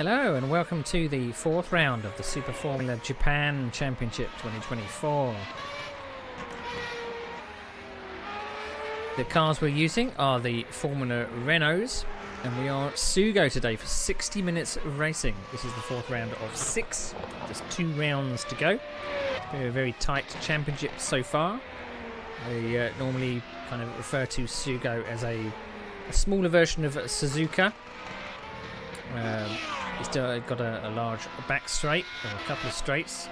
Hello and welcome to the fourth round of the Super Formula Japan Championship 2024. The cars we're using are the Formula Renaults, and we are at Sugo today for 60 minutes of racing. This is the fourth round of 6, just 2 rounds to go. We're a very tight championship so far. We normally kind of refer to Sugo as a smaller version of Suzuka. It's got a large back straight, or a couple of straights,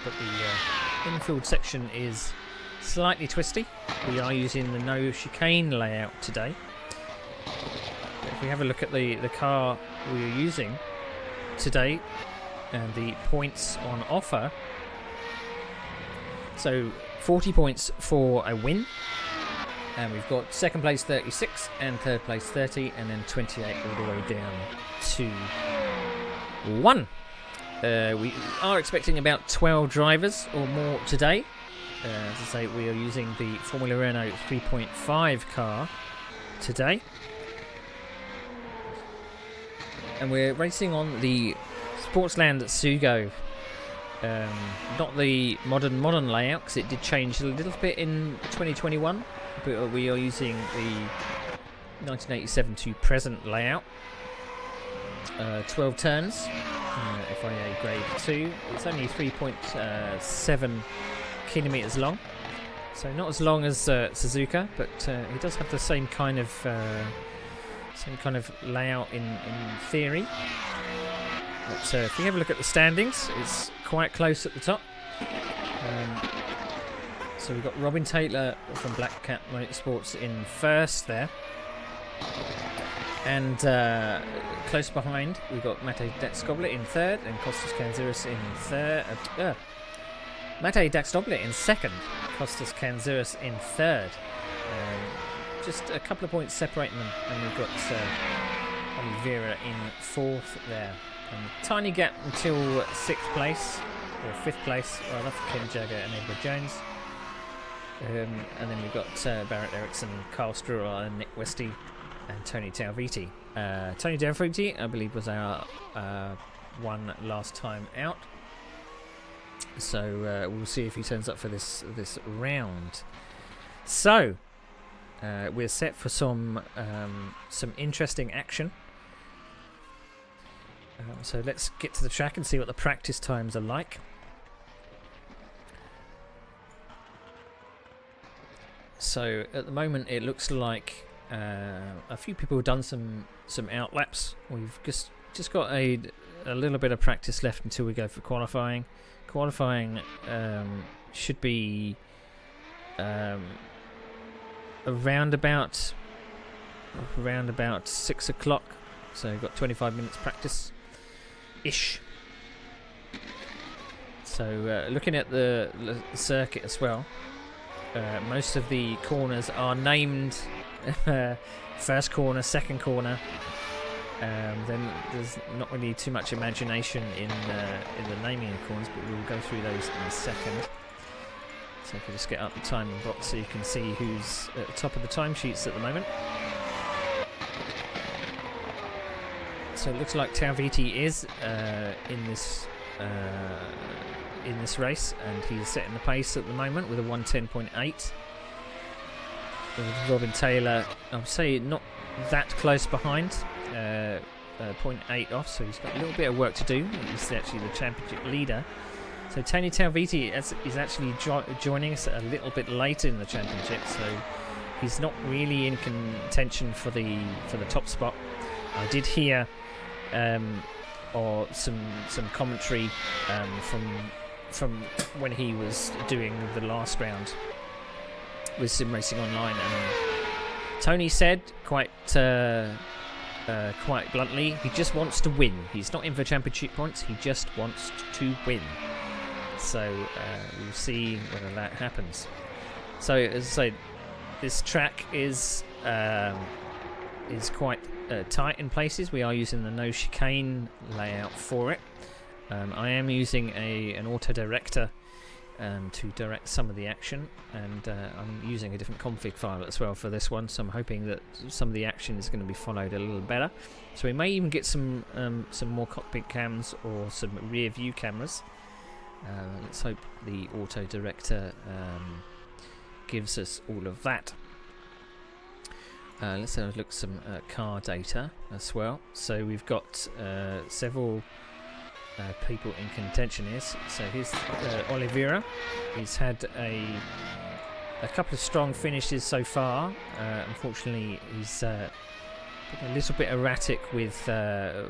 but the infield section is slightly twisty. We are using the no chicane layout today. If we have a look at the car we are using today and the points on offer, so 40 points for a win, and we've got second place 36 and third place 30, and then 28 all the way down to 1. We are expecting about 12 drivers or more today. As I say, we are using the Formula Renault 3.5 car today, and we're racing on the Sportsland Sugo. Not the modern layout, because it did change a little bit in 2021, but we are using the 1987 to present layout. 12 turns, FIA grade 2. It's only 3.7 kilometers long, so not as long as Suzuka, but it does have the same kind of layout in theory. But if you have a look at the standings, it's quite close at the top. So we've got Robin Taylor from Black Cat Motorsports in first there. And close behind, we've got Mate Daxdoblet in third, and Costas Kanzeris in third. Mate Daxdoblet in second, Costas Kanzeris in third. Just a couple of points separating them, and we've got Oliveira in fourth there. And tiny gap until 6th place, or 5th place, rather, for Ken Jagger and Edward Jones. And then we've got Barrett Ericsson, Carl Struer, and Nick Westy, and Tony Tauviti. Tony Tauviti, I believe, was our one last time out. So we'll see if he turns up for this round. So we're set for some interesting action. So let's get to the track and see what the practice times are like. So at the moment, it looks like a few people have done some out laps. We've just got a little bit of practice left until we go for qualifying. Qualifying should be around about 6 o'clock. So we've got 25 minutes practice ish. So looking at the circuit as well, most of the corners are named first corner, second corner. Then there's not really too much imagination in the naming of corners, but we'll go through those in a second. So if we just get up the timing box so you can see who's at the top of the timesheets at the moment. So it looks like Tauviti is in this race, and he's setting the pace at the moment with a 1:10.8. Robin Taylor, I would say, not that close behind, 0.8 off, so he's got a little bit of work to do. He's actually the championship leader. So Tony Tauviti is actually joining us a little bit later in the championship, so he's not really in contention for the top spot. I did hear or some commentary from when he was doing the last round with Sim Racing Online, and Tony said quite bluntly, he just wants to win. He's not in for championship points, he just wants to win. So we'll see whether that happens. So as I say, this track is quite tight in places. We are using the no chicane layout for it. I am using an auto director to direct some of the action, and I'm using a different config file as well for this one, so I'm hoping that some of the action is going to be followed a little better. So we may even get some more cockpit cams or some rear view cameras. Let's hope the auto director gives us all of that. Let's have a look at some car data as well. So we've got several people in contention here. So here's Oliveira. He's had a couple of strong finishes so far. Unfortunately, he's been a little bit erratic with the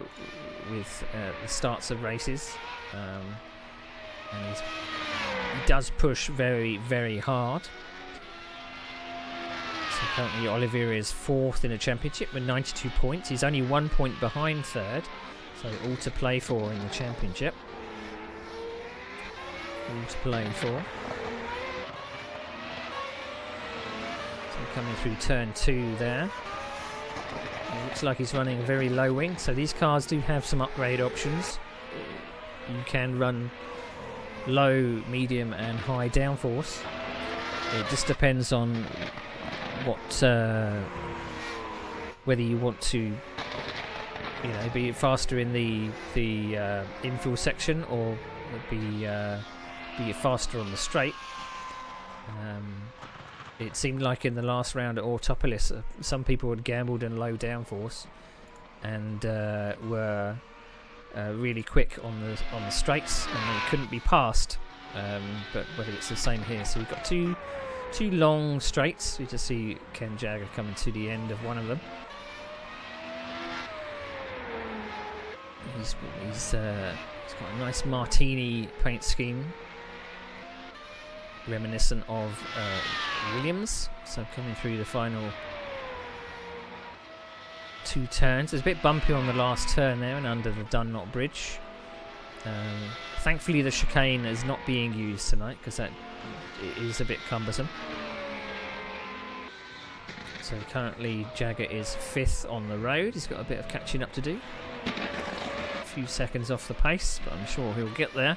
starts of races, and he does push very, very hard. So currently Oliveira is 4th in the championship with 92 points. He's only 1 point behind 3rd. So all to play for in the championship. All to play for. So coming through turn 2 there. It looks like he's running a very low wing. So these cars do have some upgrade options. You can run low, medium and high downforce. It just depends on what whether you want to be faster in the infill section or be faster on the straight. It seemed like in the last round at Autopolis, some people had gambled in low downforce and were really quick on the straights, and they couldn't be passed. But whether it's the same here, so we've got two long straights. You just see Ken Jagger coming to the end of one of them. He's got a nice martini paint scheme, reminiscent of Williams. So coming through the final 2 turns. It's a bit bumpy on the last turn there and under the Dunlop Bridge. Thankfully the chicane is not being used tonight because that is a bit cumbersome. So currently Jagger is 5th on the road. He's got a bit of catching up to do. Few seconds off the pace, but I'm sure he'll get there.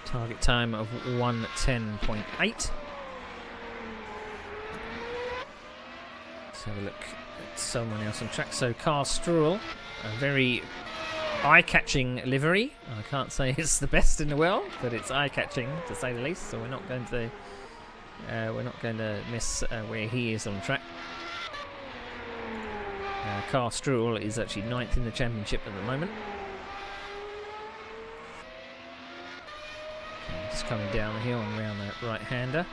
Target time of 1:10.8. Let's have a look at someone else on track. So Carl Struhl, a very eye-catching livery. I can't say it's the best in the world, but it's eye-catching to say the least. So we're not going to miss where he is on track. Carl Struhl is actually 9th in the championship at the moment. Okay, just coming down the hill and around the right-hander,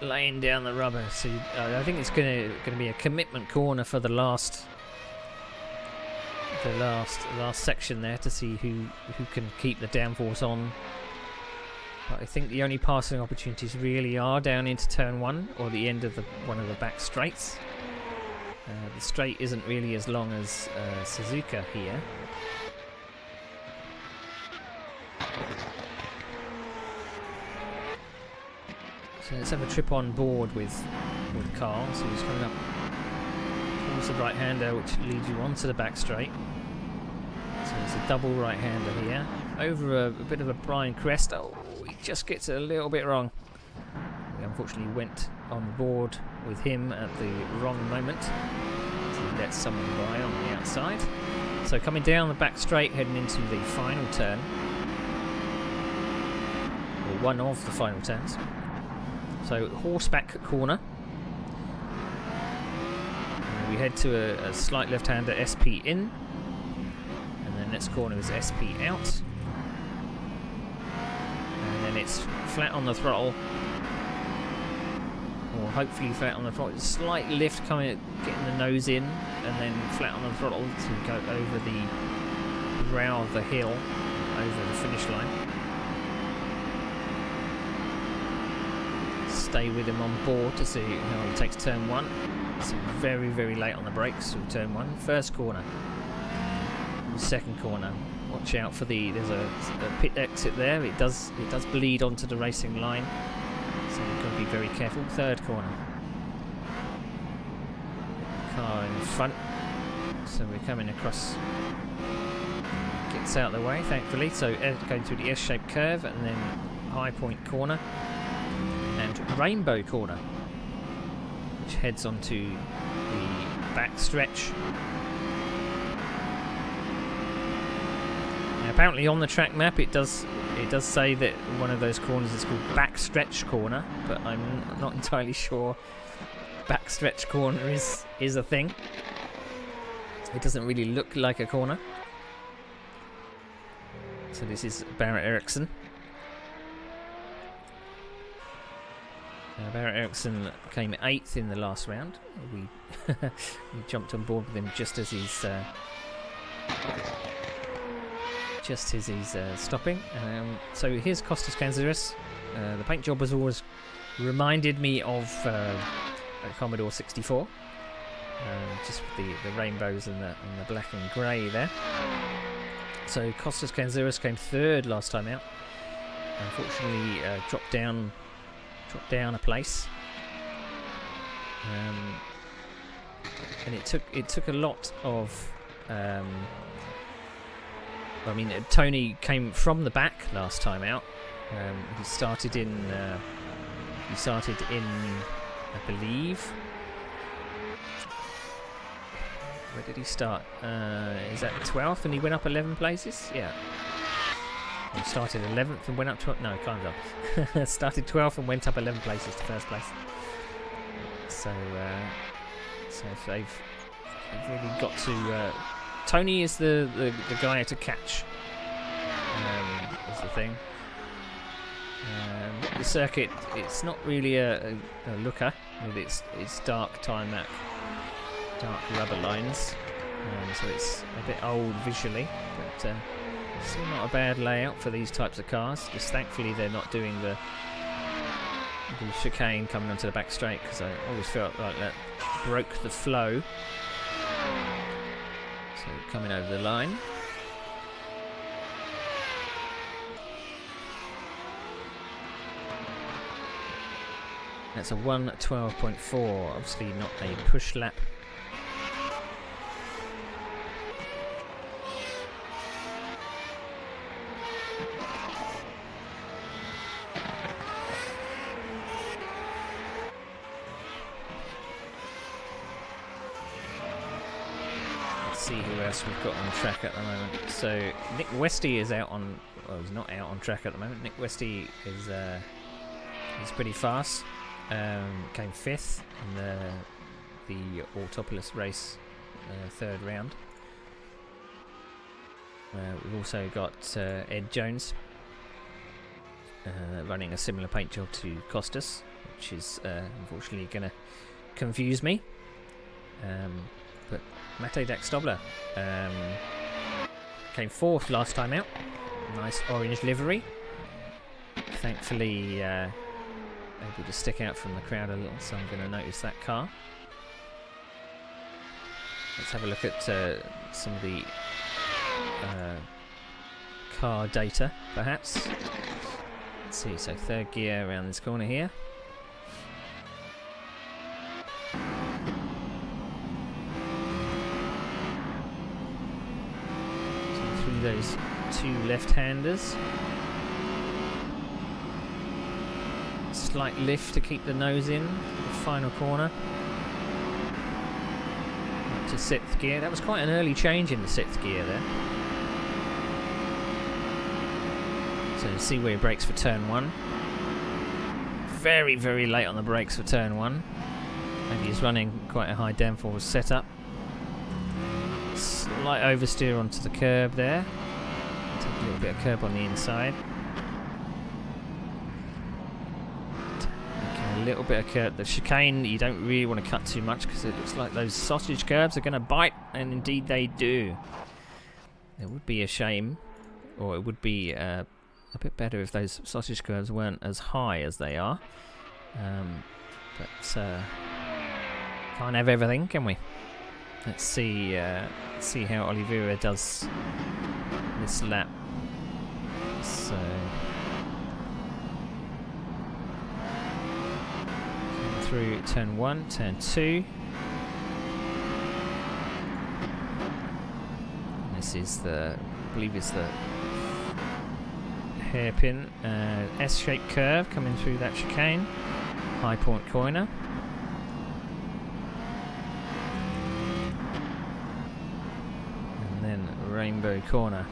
laying down the rubber. So I think it's going to be a commitment corner for the last section there to see who can keep the downforce on. But I think the only passing opportunities really are down into turn 1 or the end of one of the back straights. The straight isn't really as long as Suzuka here. So let's have a trip on board with Carl. So he's coming up towards the right-hander, which leads you onto the back straight. So it's a double right-hander here. Over a bit of a Brian Crest. Oh, he just gets it a little bit wrong. We unfortunately went on board with him at the wrong moment. So he let someone by on the outside. So coming down the back straight, heading into the final turn. Or one of the final turns. So horseback corner. And we head to a slight left-hander SP in. And then next corner is SP out. And then it's flat on the throttle. Or hopefully flat on the throttle. Slight lift coming, getting the nose in. And then flat on the throttle to go over the brow of the hill, over the finish line. Stay with him on board to see how he takes turn 1. It's very, very late on the brakes with turn 1. First corner. Second corner. Watch out for there's a pit exit there. It does bleed onto the racing line. So you've got to be very careful. Third corner. Car in front. So we're coming across. exits out of the way, thankfully. So going through the S-shaped curve and then High Point corner and Rainbow corner, which heads onto the back stretch. Now, apparently on the track map it does say that one of those corners is called backstretch corner, but I'm not entirely sure backstretch corner is a thing. It doesn't really look like a corner. So this is Barrett Ericsson. Barrett Ericsson came 8th in the last round. We jumped on board with him just as he's stopping. So here's Costas Kantziris. The paint job has always reminded me of a Commodore 64, just with the rainbows and the black and grey there. So Costas Kantziris came 3rd last time out. Unfortunately, dropped down a place, and it took a lot of. I mean, Tony came from the back last time out. He started in, I believe. Where did he start? Is that 12th, and he went up 11 places? Yeah. He started 11th and went up 12th. No, kind of. Started 12th and went up 11 places to 1st place. So if they've really got to. Tony is the guy to catch. Is the thing. The circuit, it's not really a looker with its dark tarmac, dark rubber lines. So it's a bit old visually, but. Still not a bad layout for these types of cars. Just thankfully they're not doing the chicane coming onto the back straight, because I always felt like that broke the flow. So coming over the line. That's a 1:12.4, obviously not a push lap. See who else we've got on track at the moment. So Nick Westy is out on. Well, he's not out on track at the moment. Nick Westy is he's pretty fast. Came 5th in the Autopolis race, 3rd round. We've also got Ed Jones running a similar paint job to Costas, which is unfortunately going to confuse me. But Matej Daxtobler came 4th last time out. Nice orange livery. Thankfully able to stick out from the crowd a little, so I'm going to notice that car. Let's have a look at some of the car data, perhaps. Let's see, so 3rd gear around this corner here. Those 2 left-handers. Slight lift to keep the nose in. The final corner. Up to 6th gear. That was quite an early change in the 6th gear there. So see where he brakes for turn 1. Very, very late on the brakes for turn 1. Maybe he's running quite a high downforce setup. Slight oversteer onto the curb there. Take a little bit of curb on the inside. Making a little bit of curb. The chicane, you don't really want to cut too much, because it looks like those sausage curbs are going to bite, and indeed they do. It would be a shame, or it would be a bit better if those sausage curves weren't as high as they are. But can't have everything, can we? Let's see how Oliveira does this lap. So through turn 1, turn 2. This is the, I believe it's the hairpin S-shaped curve coming through that chicane. High Point corner. And then Rainbow corner.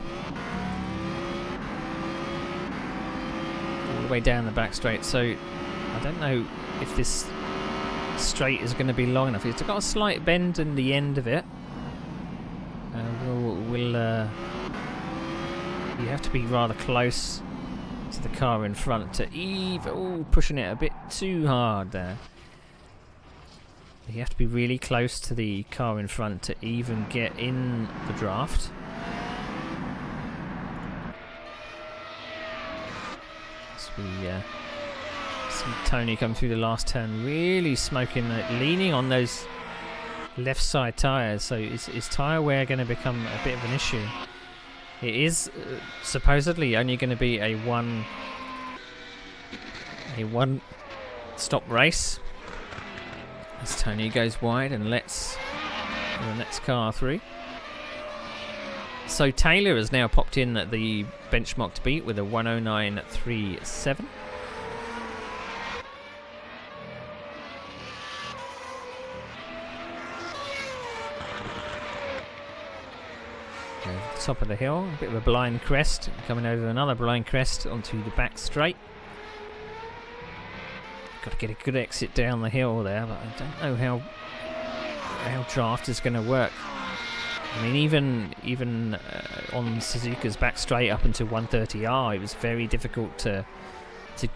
All the way down the back straight. So I don't know if this straight is going to be long enough. It's got a slight bend in the end of it. You have to be rather close to the car in front to pushing it a bit too hard there. You have to be really close to the car in front to even get in the draft. As we see Tony come through the last turn, really smoking it, leaning on those left side tyres. So is tyre wear going to become a bit of an issue? It is supposedly only going to be a one stop race as Tony goes wide and lets the next car through. So Taylor has now popped in at the benchmark beat with a 109.37. Top of the hill, a bit of a blind crest, coming over another blind crest onto the back straight. Got to get a good exit down the hill there, but I don't know how draft is going to work. I mean, even on Suzuka's back straight up into 130R, it was very difficult to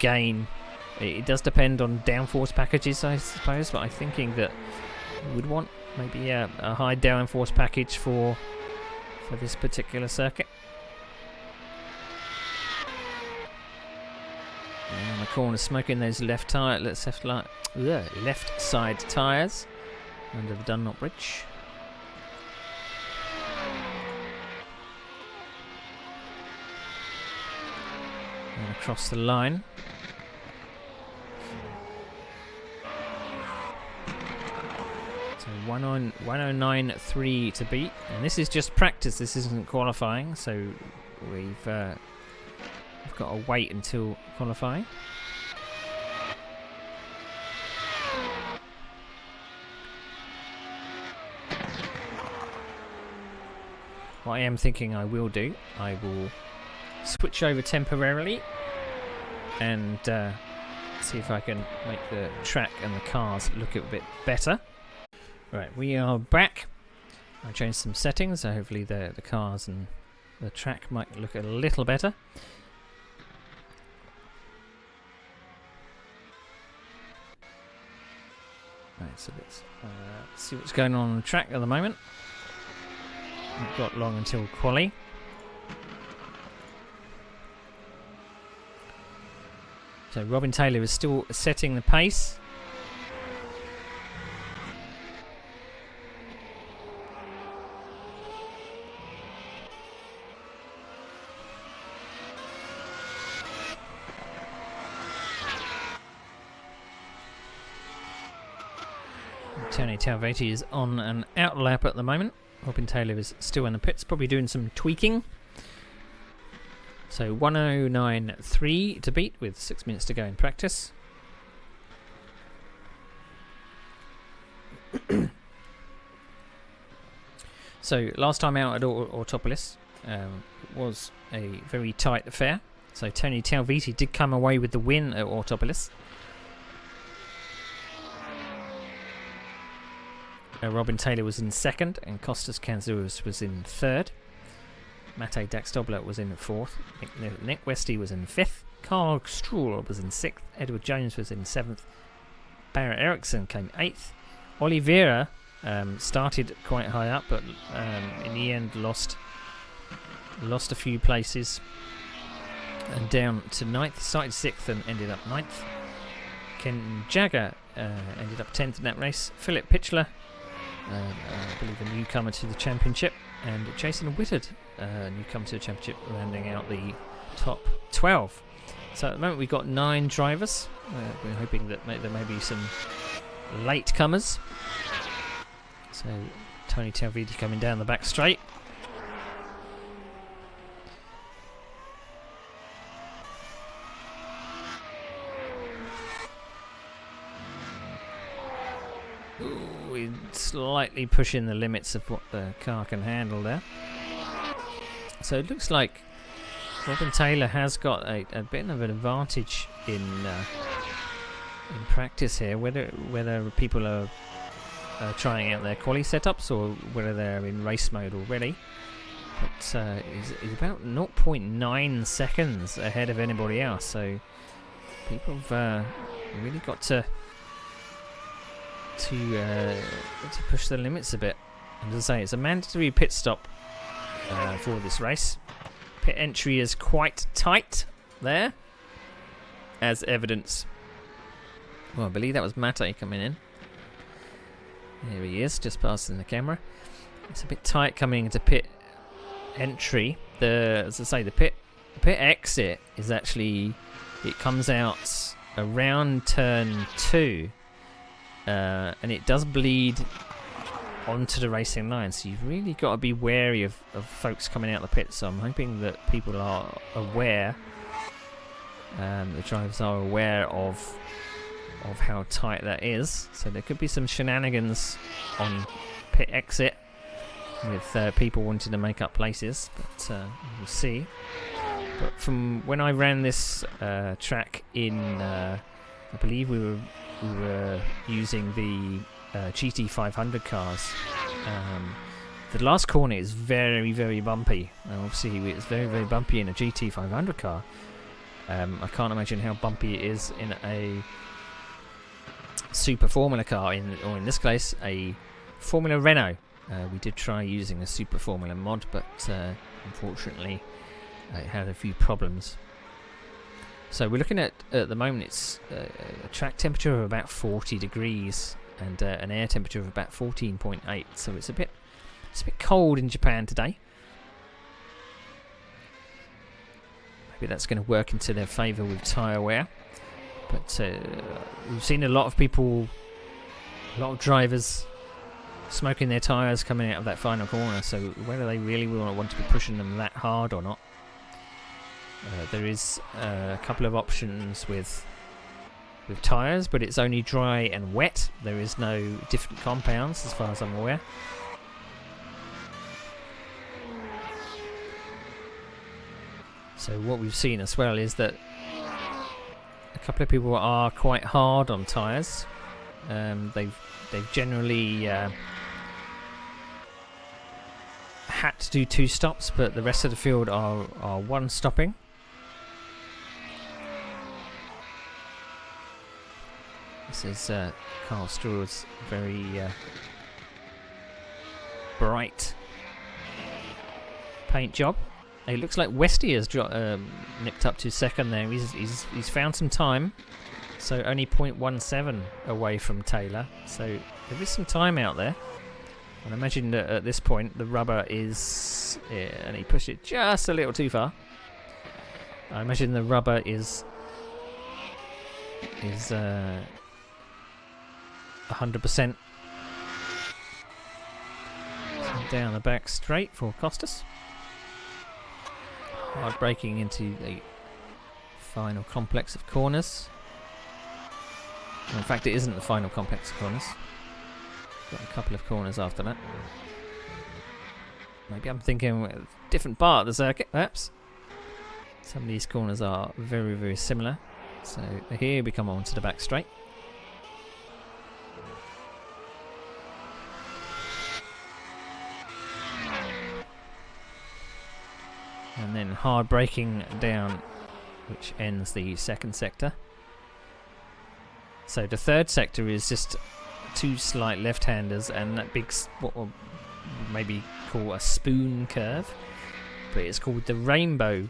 gain. It does depend on downforce packages, I suppose, but I'm thinking that we would want maybe a high downforce package for this particular circuit. And on the corner, smoking those left side tyres under the Dunlop Bridge. And across the line. So 109.3 to beat, and this is just practice. This isn't qualifying, so we've got to wait until qualifying. What I am thinking I will do, I will switch over temporarily and see if I can make the track and the cars look a bit better. Right, we are back. I changed some settings, so hopefully the cars and the track might look a little better. Right, so let's see what's going on the track at the moment. We've got long until quali. So Robin Taylor is still setting the pace. Tony Talvati is on an out lap at the moment. Robin Taylor is still in the pits, probably doing some tweaking. So 109.3 to beat with 6 minutes to go in practice. So last time out at Autopolis was a very tight affair. So Tony Talvati did come away with the win at Autopolis. Robin Taylor was in second and Kostas Kanzouras was in third. Matej Daxdobler was in fourth. Nick Westy was in fifth. Carl Struhl was in sixth. Edward Jones was in seventh. Barrett Eriksson came eighth. Oliveira started quite high up, but in the end lost a few places and down to ninth. Started sixth and ended up ninth. Ken Jagger ended up 10th in that race. Philip Pitchler, I believe a newcomer to the championship, and Jason Whittard, newcomer to the championship, rounding out the top 12. So at the moment we've got 9 drivers. We're hoping that there may be some late comers. So Tony Talvati coming down the back straight. slightly pushing the limits of what the car can handle there. So it looks like Robin Taylor has got a bit of an advantage in practice here. Whether people are trying out their quali setups or whether they're in race mode already. But he's about 0.9 seconds ahead of anybody else, so people have really got to push the limits a bit. And as I say, it's a mandatory pit stop for this race. Pit entry is quite tight there, as evidence. Well, I believe that was Mate coming in. Here he is, just passing the camera. It's a bit tight coming into pit entry. As I say, the pit exit is actually, it comes out around turn 2, and it does bleed onto the racing line, so you've really got to be wary of folks coming out the pit. So I'm hoping that people are aware, the drivers are aware of how tight that is. So there could be some shenanigans on pit exit with people wanting to make up places, but we'll see. But from when I ran this track in, I believe we were using the GT500 cars. The last corner is very, very bumpy. Obviously, it's very, very bumpy in a GT500 car. I can't imagine how bumpy it is in a Super Formula car, or in this case, a Formula Renault. We did try using a Super Formula mod, but unfortunately, it had a few problems. So we're looking at the moment, it's a track temperature of about 40 degrees and an air temperature of about 14.8. So it's a bit cold in Japan today. Maybe that's going to work into their favour with tyre wear. But we've seen a lot of people, a lot of drivers smoking their tyres coming out of that final corner. So whether they really want to be pushing them that hard or not. There is a couple of options with tyres, but it's only dry and wet. There is no different compounds as far as I'm aware. So what we've seen as well is that a couple of people are quite hard on tyres. They've generally had to do 2 stops, but the rest of the field are 1 stopping. This is Carl Straw's very bright paint job. It looks like Westy has nicked up to second there. He's found some time, so only 0.17 away from Taylor. So there is some time out there. And I imagine that at this point the rubber is, and he pushed it just a little too far. I imagine the rubber is 100% down the back straight for Costas. Hard braking into the final complex of corners. In fact, it isn't the final complex of corners. Got a couple of corners after that. Maybe I'm thinking a different part of the circuit, perhaps. Some of these corners are very, very similar. So here we come onto the back straight. And then hard braking down, which ends the second sector. So the third sector is just 2 slight left-handers and that big, what we'll maybe call a spoon curve, but it's called the rainbow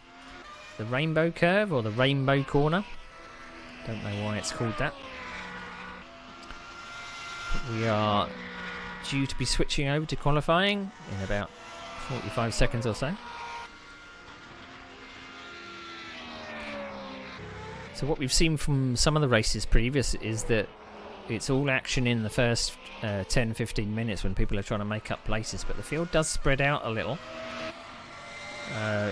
curve or the rainbow corner. Don't know why it's called that. But we are due to be switching over to qualifying in about 45 seconds or so. So what we've seen from some of the races previous is that it's all action in the first 10-15 minutes when people are trying to make up places, but the field does spread out a little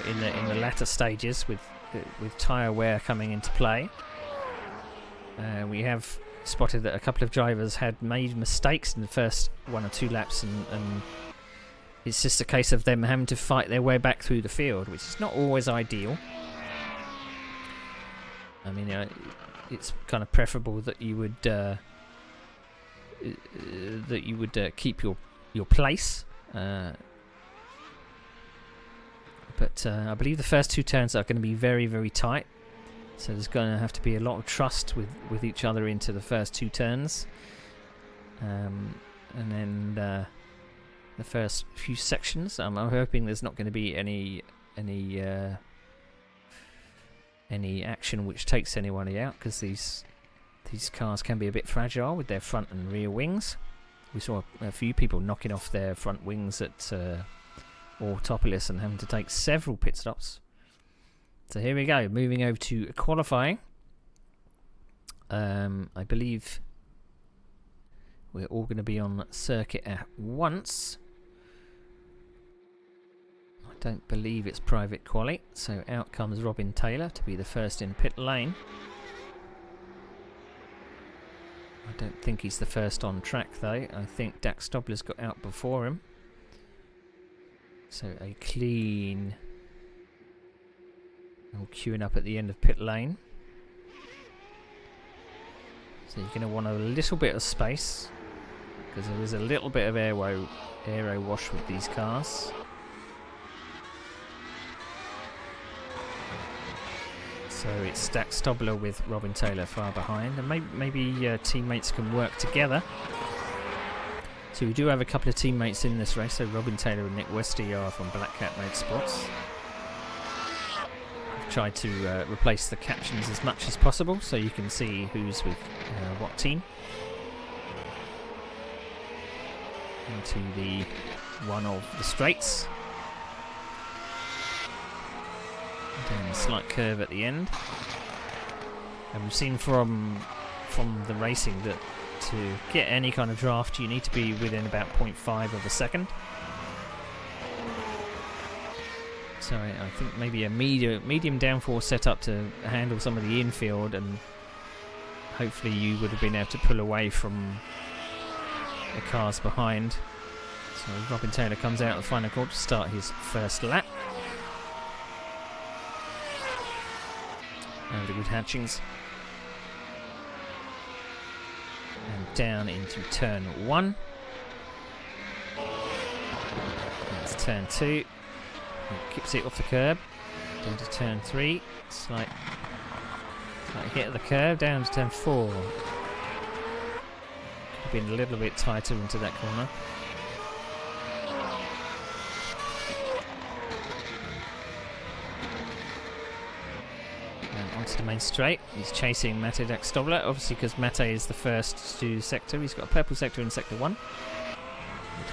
in the latter stages with tyre wear coming into play. We have spotted that a couple of drivers had made mistakes in the first 1 or 2 laps, and it's just a case of them having to fight their way back through the field, which is not always ideal. I mean, it's kind of preferable that you would keep your place. But I believe the first 2 turns are going to be very, very tight. So there's going to have to be a lot of trust with each other into the first 2 turns. And then the first few sections, I'm hoping there's not going to be any action which takes anybody out, because these cars can be a bit fragile with their front and rear wings. We saw a few people knocking off their front wings at Autopolis and having to take several pit stops. So here we go, moving over to qualifying. I believe we're all going to be on circuit at once. I don't believe it's private quali, so out comes Robin Taylor to be the first in pit lane. I don't think he's the first on track though. I think Dax Stobler's got out before him. So a clean... all queuing up at the end of pit lane. So you're going to want a little bit of space, because there is a little bit of aero wash with these cars. So it's Dax Stobler with Robin Taylor far behind, and maybe teammates can work together. So we do have a couple of teammates in this race. So Robin Taylor and Nick Westy are from Black Cat Motorsports. I've tried to replace the captions as much as possible so you can see who's with what team. Into the one of the straights. Down a slight curve at the end. And we've seen from the racing that to get any kind of draft you need to be within about 0.5 of a second. So I think maybe a medium downforce setup to handle some of the infield, and hopefully you would have been able to pull away from the cars behind. So Robin Taylor comes out of the final corner to start his first lap. Over the good hatchings. And down into turn 1. That's turn 2. He keeps it off the curb. Down to turn 3. Slight hit of the curb. Down to turn 4. Could have been a little bit tighter into that corner. To the main straight. He's chasing Mate Dax Stobler, obviously because Mate is the first to sector. He's got a purple sector in sector 1.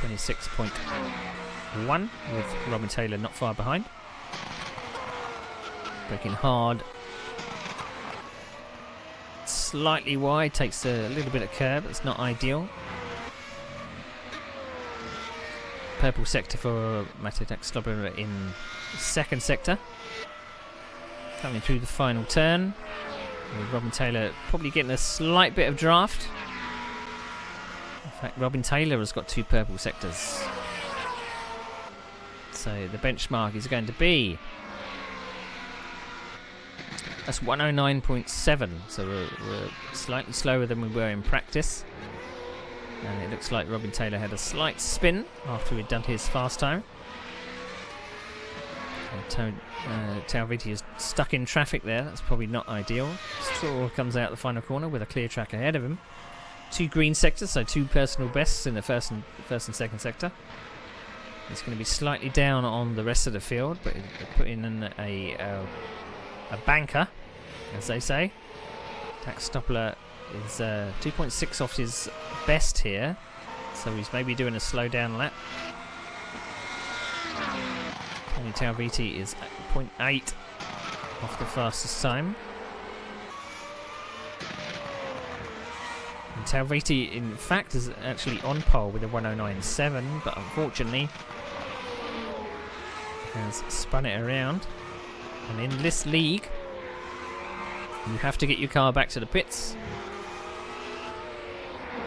26.1 with Robin Taylor not far behind. Braking hard. Slightly wide, takes a little bit of curb. It's not ideal. Purple sector for Mate Dax Stobler in second sector. Coming through the final turn, with Robin Taylor probably getting a slight bit of draft. In fact, Robin Taylor has got 2 purple sectors. So the benchmark is going to be... that's 109.7, so we're slightly slower than we were in practice. And it looks like Robin Taylor had a slight spin after he'd done his fast time. Talviti is stuck in traffic there. That's probably not ideal. Stroll comes out the final corner with a clear track ahead of him. 2 green sectors, so 2 personal bests in the first and second sector. It's going to be slightly down on the rest of the field, but they put in a banker, as they say. Dax Stobler is 2.6 off his best here, so he's maybe doing a slow down lap. Tony Talviti is 0.8 off the fastest time. And Talviti, in fact, is actually on pole with a 109.7, but unfortunately has spun it around. And in this league, you have to get your car back to the pits.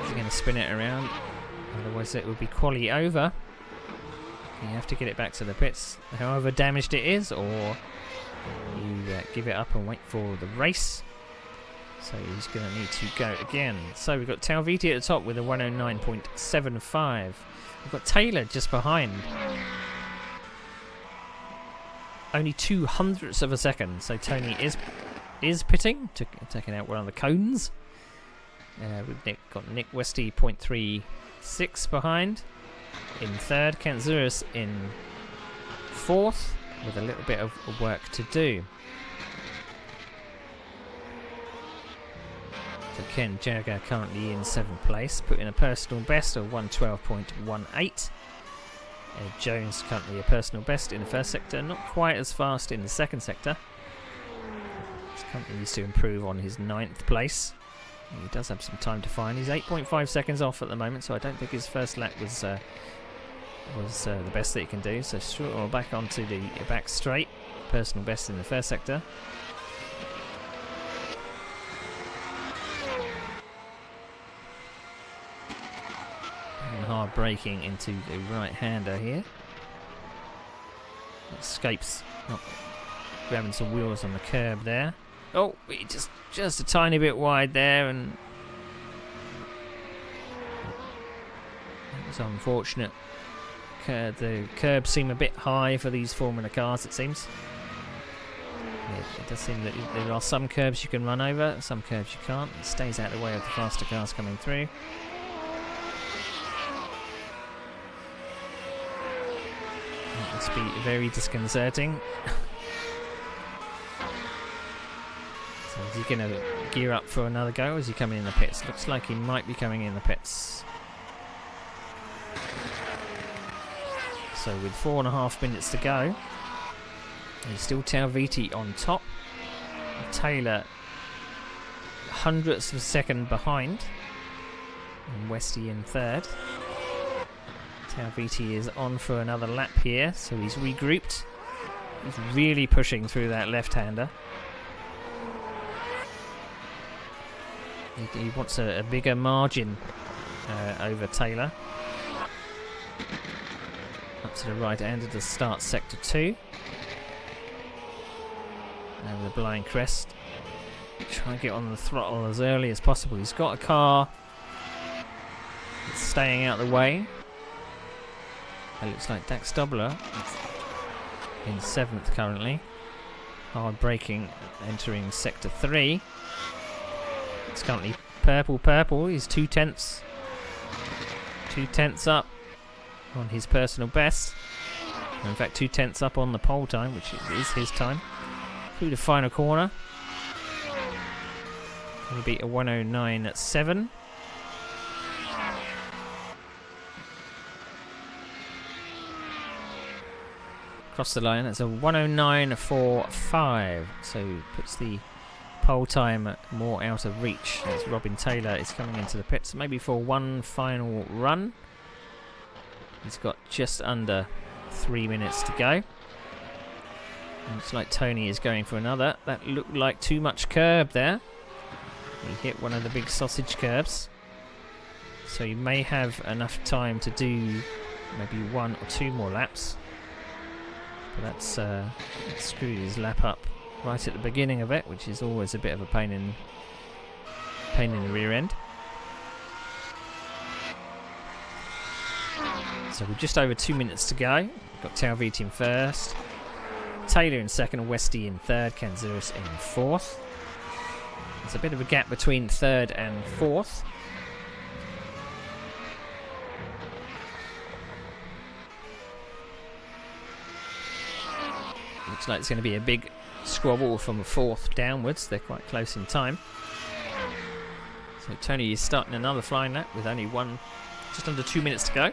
Is he going to spin it around? Otherwise it will be quali over. You have to get it back to the pits, however damaged it is, or you give it up and wait for the race. So he's going to need to go again. So we've got Talviti at the top with a 109.75. We've got Taylor just behind. Only 0.02 of a second. So Tony is pitting, taking out one of the cones. We've got Nick Westy 0.36 behind. In third, Kentzuris in fourth, with a little bit of work to do. So Ken Jagger currently in 7th place, putting a personal best of 112.18. Jones currently a personal best in the first sector, not quite as fast in the second sector. He continues to improve on his 9th place. He does have some time to find. He's 8.5 seconds off at the moment, so I don't think his first lap was the best that he can do. So we're back onto the back straight, personal best in the first sector. And hard braking into the right-hander here. Escapes, not grabbing some wheels on the curb there. Oh, he just a tiny bit wide there, and that was unfortunate. The curbs seem a bit high for these Formula cars, it seems. It does seem that there are some curbs you can run over, some curbs you can't. It stays out of the way of the faster cars coming through. That must be very disconcerting. So is he going to gear up for another go, or is he coming in the pits? Looks like he might be coming in the pits. So with 4.5 minutes to go, there's still Talviti on top. Taylor hundredths of a second behind, and Westy in third. Talviti is on for another lap here, so he's regrouped. He's really pushing through that left-hander. He wants a bigger margin over Taylor. Up to the right end of the start sector 2. Over the blind crest. Try and get on the throttle as early as possible. He's got a car that's staying out of the way. It looks like Dax Dobler in 7th currently. Hard braking, entering sector 3. It's currently purple. He's 2 tenths up on his personal best. In fact, 2 tenths up on the pole time, which is his time. Through the final corner. He beat a 109.7. Across the line, it's a 109.45. So puts the pole time more out of reach. As Robin Taylor is coming into the pits, maybe for one final run. He's got just under 3 minutes to go. Looks like Tony is going for another. That looked like too much curb there. He hit one of the big sausage curbs. So he may have enough time to do maybe 1 or 2 more laps. But that's screwed his lap up right at the beginning of it, which is always a bit of a pain in the rear end. So we're just over 2 minutes to go. We've got Talviti in first, Taylor in second, Westy in third, Kentzuris in fourth. There's a bit of a gap between third and fourth. Looks like it's going to be a big squabble from fourth downwards. They're quite close in time. So Tony is starting another flying lap with only just under 2 minutes to go.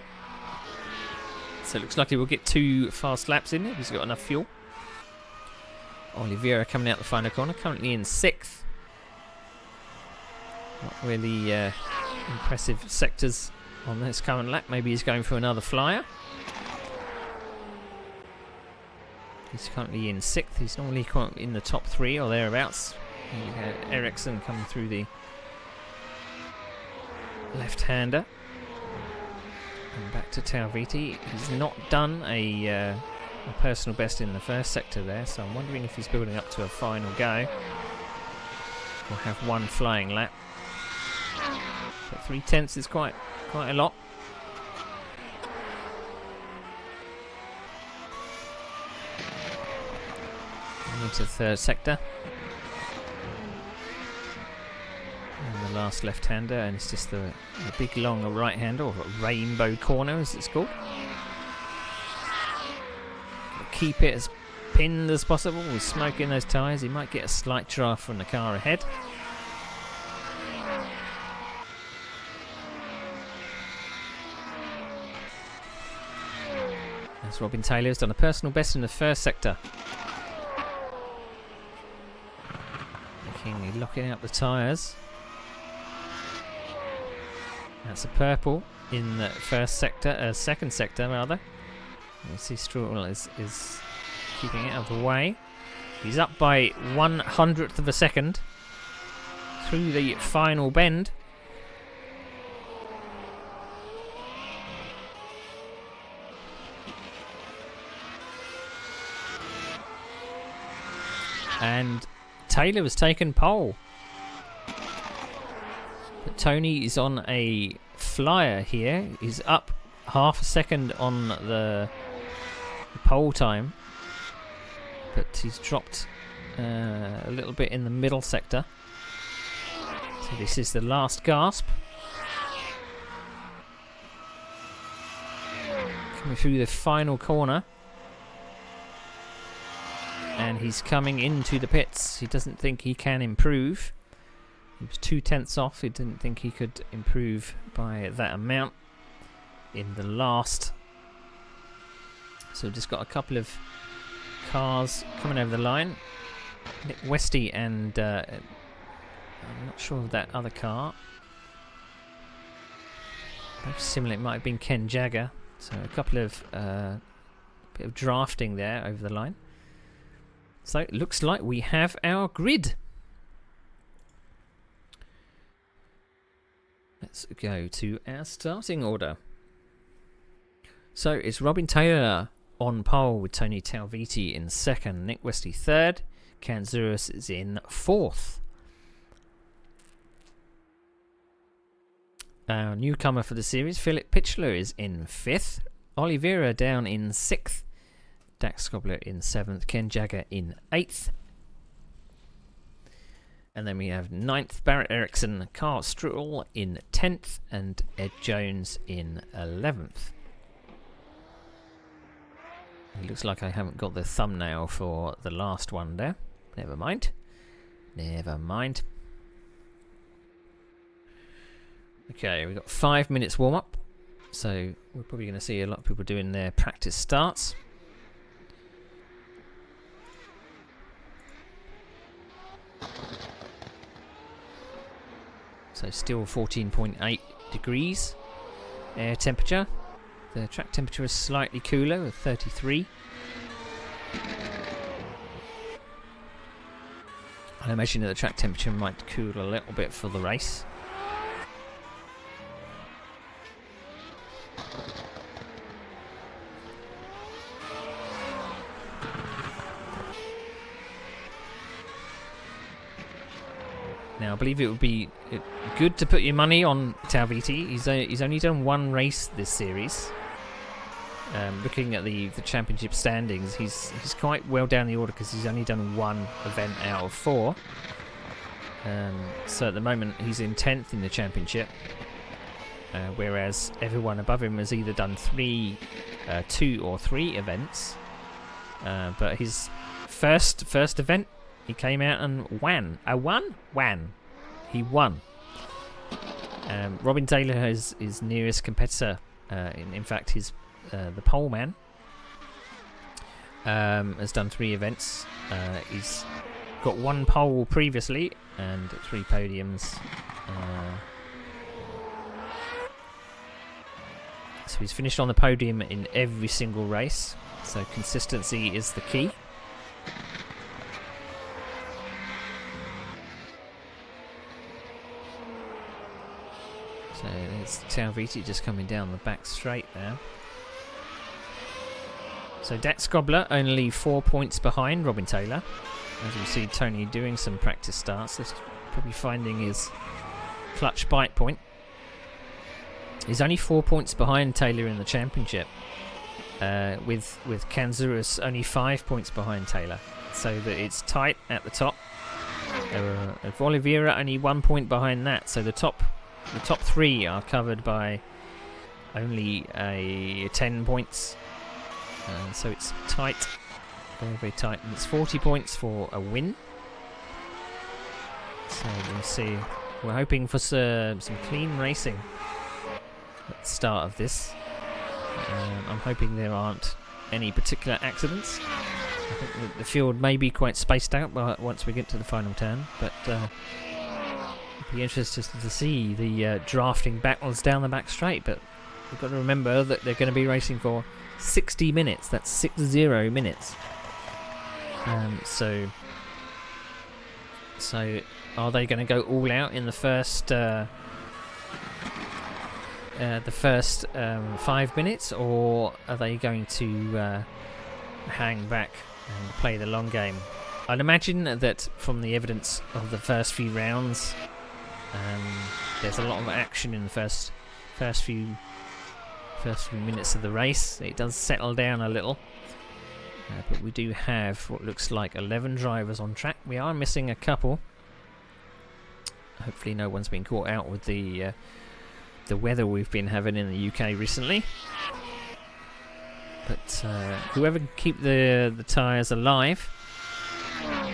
So it looks like he will get 2 fast laps in if he's got enough fuel. Oliveira coming out the final corner, currently in 6th. Not really impressive sectors on this current lap. Maybe he's going for another flyer. He's currently in 6th. He's normally in the top 3 or thereabouts. You have Ericsson coming through the left-hander. And back to Talviti. He's not done a personal best in the first sector there, so I'm wondering if he's building up to a final go. We'll have one flying lap. But 3/10 is quite a lot. Into the third sector. And the last left-hander, and it's just the big long right-hander, or rainbow corner as it's called. Keep it as pinned as possible with smoke in those tyres. He might get a slight draft from the car ahead. As Robin Taylor's done a personal best in the first sector. Locking up the tyres. That's a purple in the first sector, second sector rather. You see Struhl is keeping it out of the way. He's up by 1/100th of a second through the final bend. And Taylor has taken pole. But Tony is on a flyer here. He's up half a second on the pole time. But he's dropped a little bit in the middle sector. So this is the last gasp. Coming through the final corner. And he's coming into the pits. He doesn't think he can improve. He was 2/10 off. He didn't think he could improve by that amount in the last. So we've just got a couple of cars coming over the line. Nick Westy and I'm not sure of that other car. Both similar. It might have been Ken Jagger. So a couple of bit of drafting there over the line. So it looks like we have our grid. Let's go to our starting order. So it's Robin Taylor on pole with Tony Talviti in second, Nick Westy third, Kanzouras is in fourth. Our newcomer for the series, Philip Pitchler, is in fifth, Oliveira down in sixth, Dax Skobler in seventh, Ken Jagger in eighth. And then we have ninth, Barrett Ericsson, Carl Struhl in 10th, and Ed Jones in 11th. It looks like I haven't got the thumbnail for the last one there. Never mind. Never mind. Okay, we've got 5 minutes warm up. So we're probably going to see a lot of people doing their practice starts. So still 14.8 degrees air temperature. The track temperature is slightly cooler at 33. I imagine that the track temperature might cool a little bit for the race. Now, I believe it would be good to put your money on Talviti. He's only done one race this series. Looking at the championship standings, he's quite well down the order because he's only done one event out of 4. So at the moment he's in 10th in the championship, whereas everyone above him has either done 2 or 3 events. But his first event, he came out and won. He won. Robin Taylor is his nearest competitor. In fact, the pole man has done 3 events. He's got 1 pole previously and 3 podiums. So he's finished on the podium in every single race. So consistency is the key. So That's Tauviti just coming down the back straight there. So Det Skobler only 4 points behind Robin Taylor. As you see Tony doing some practice starts, he's probably finding his clutch bite point. He's only 4 points behind Taylor in the championship, with Kanzouras only 5 points behind Taylor. So that it's tight at the top. Oliveira only 1 point behind that. So the top three are covered by only 10 points. So it's tight, very, very tight, and it's 40 points for a win. So we'll see. We're hoping for some clean racing at the start of this. I'm hoping there aren't any particular accidents. I think that the field may be quite spaced out once we get to the final turn, but it'll be interesting to see the drafting backwards down the back straight. But we've got to remember that they're going to be racing for 60 minutes. That's 60 minutes. So are they going to go all out in the first 5 minutes, or are they going to hang back and play the long game? I'd imagine that from the evidence of the first few rounds, there's a lot of action in the first few minutes of the race. It does settle down a little, but we do have what looks like 11 drivers on track. We are missing a couple. Hopefully no one's been caught out with the weather we've been having in the UK recently. But whoever can keep the tyres alive. I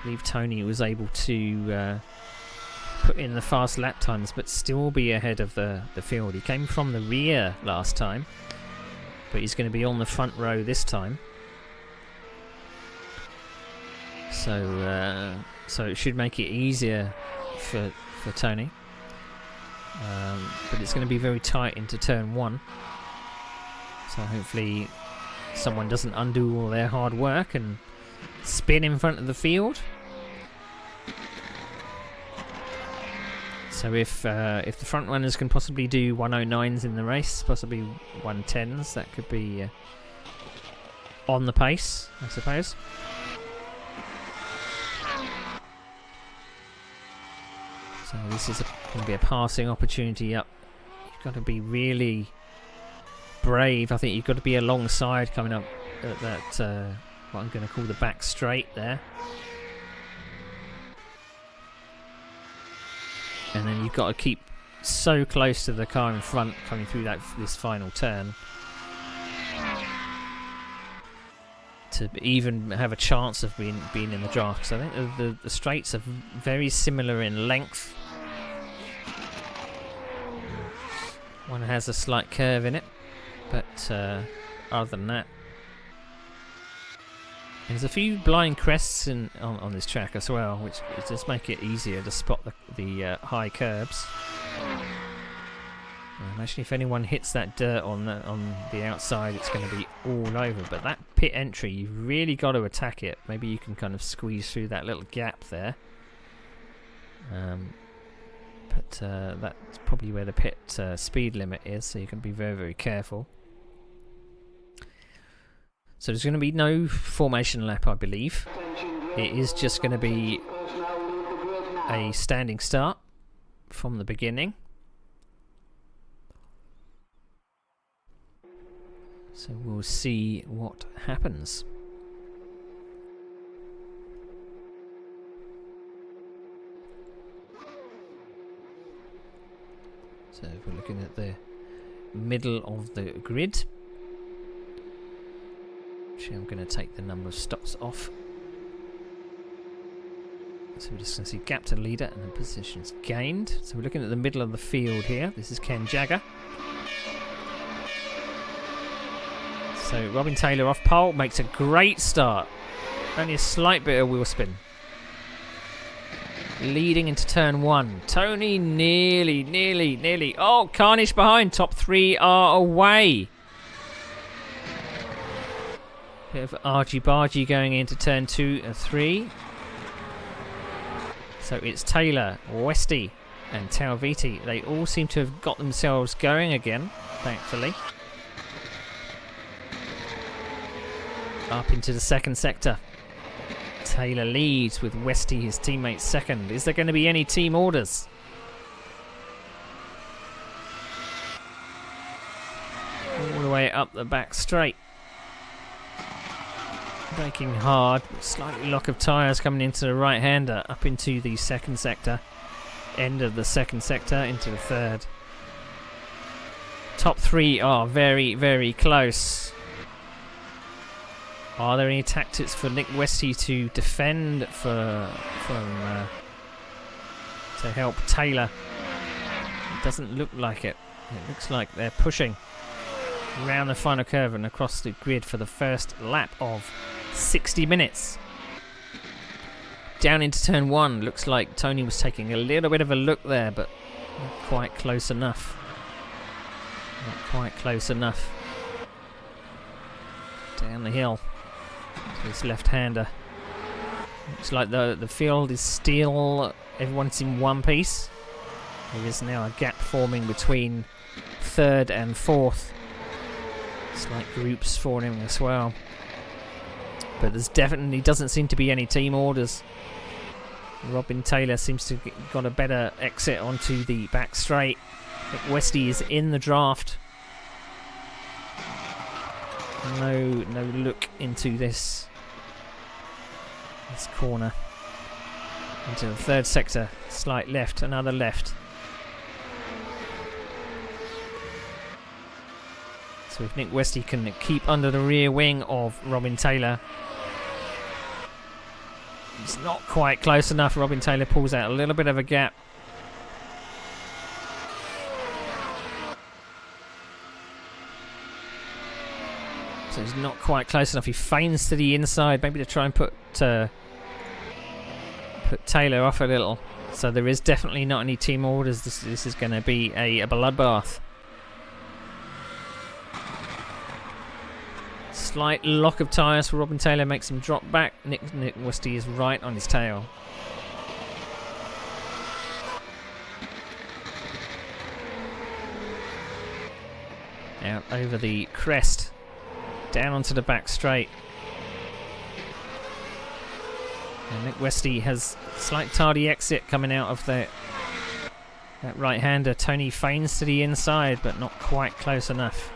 believe Tony was able to put in the fast lap times but still be ahead of the field. He came from the rear last time, but he's going to be on the front row this time. So it should make it easier for Tony. But it's going to be very tight into turn 1. So hopefully someone doesn't undo all their hard work and spin in front of the field. So if the front runners can possibly do 109s in the race, possibly 110s, that could be on the pace, I suppose. So this is going to be a passing opportunity up. You've got to be really brave. I think you've got to be alongside coming up at that, what I'm going to call the back straight there. And then you've got to keep so close to the car in front coming through this final turn to even have a chance of being in the draft. So I think the straights are very similar in length. One has a slight curve in it, but other than that, there's a few blind crests on this track as well, which does make it easier to spot the high curbs. Imagine if anyone hits that dirt on the outside, it's going to be all over. But that pit entry, you've really got to attack it. Maybe you can kind of squeeze through that little gap there. But that's probably where the pit speed limit is, so you can be very, very careful. So there's going to be no formation lap, I believe. It is just going to be a standing start from the beginning. So we'll see what happens. So if we're looking at the middle of the grid, actually I'm going to take the number of stops off. So we're just going to see gap to leader and the positions gained. So we're looking at the middle of the field here. This is Ken Jagger. So Robin Taylor off pole makes a great start. Only a slight bit of wheel spin. Leading into turn 1. Tony nearly. Oh, Carnage behind. Top 3 are away. Bit of argy-bargy going into turn 2 and 3. So it's Taylor, Westy, and Talviti, they all seem to have got themselves going again, thankfully. Up into the second sector. Taylor leads with Westy, his teammate, second. Is there going to be any team orders? All the way up the back straight. Braking hard, slightly lock of tyres coming into the right-hander, up into the second sector. End of the second sector into the third. Top three are very, very close. Are there any tactics for Nick Westy to defend to help Taylor? It doesn't look like it. It looks like they're pushing around the final curve and across the grid for the first lap of 60 minutes. Down into turn one. Looks like Tony was taking a little bit of a look there, but not quite close enough. Not quite close enough. Down the hill to his left-hander. Looks like the field is still, everyone's in one piece. There is now a gap forming between third and fourth. It's like groups forming as well. But there's definitely doesn't seem to be any team orders. Robin Taylor seems to have got a better exit onto the back straight. But Westy is in the draft. No look into this corner. Into the third sector. Slight left, another left. So if Nick Westy can keep under the rear wing of Robin Taylor. It's not quite close enough. Robin Taylor pulls out a little bit of a gap. So he's not quite close enough. He feigns to the inside, maybe to try and put Taylor off a little. So there is definitely not any team orders. This is going to be a bloodbath. Slight lock of tyres for Robin Taylor makes him drop back. Nick Westy is right on his tail. Out over the crest. Down onto the back straight. And Nick Westy has a slight tardy exit coming out of that right-hander. Tony feigns to the inside, but not quite close enough.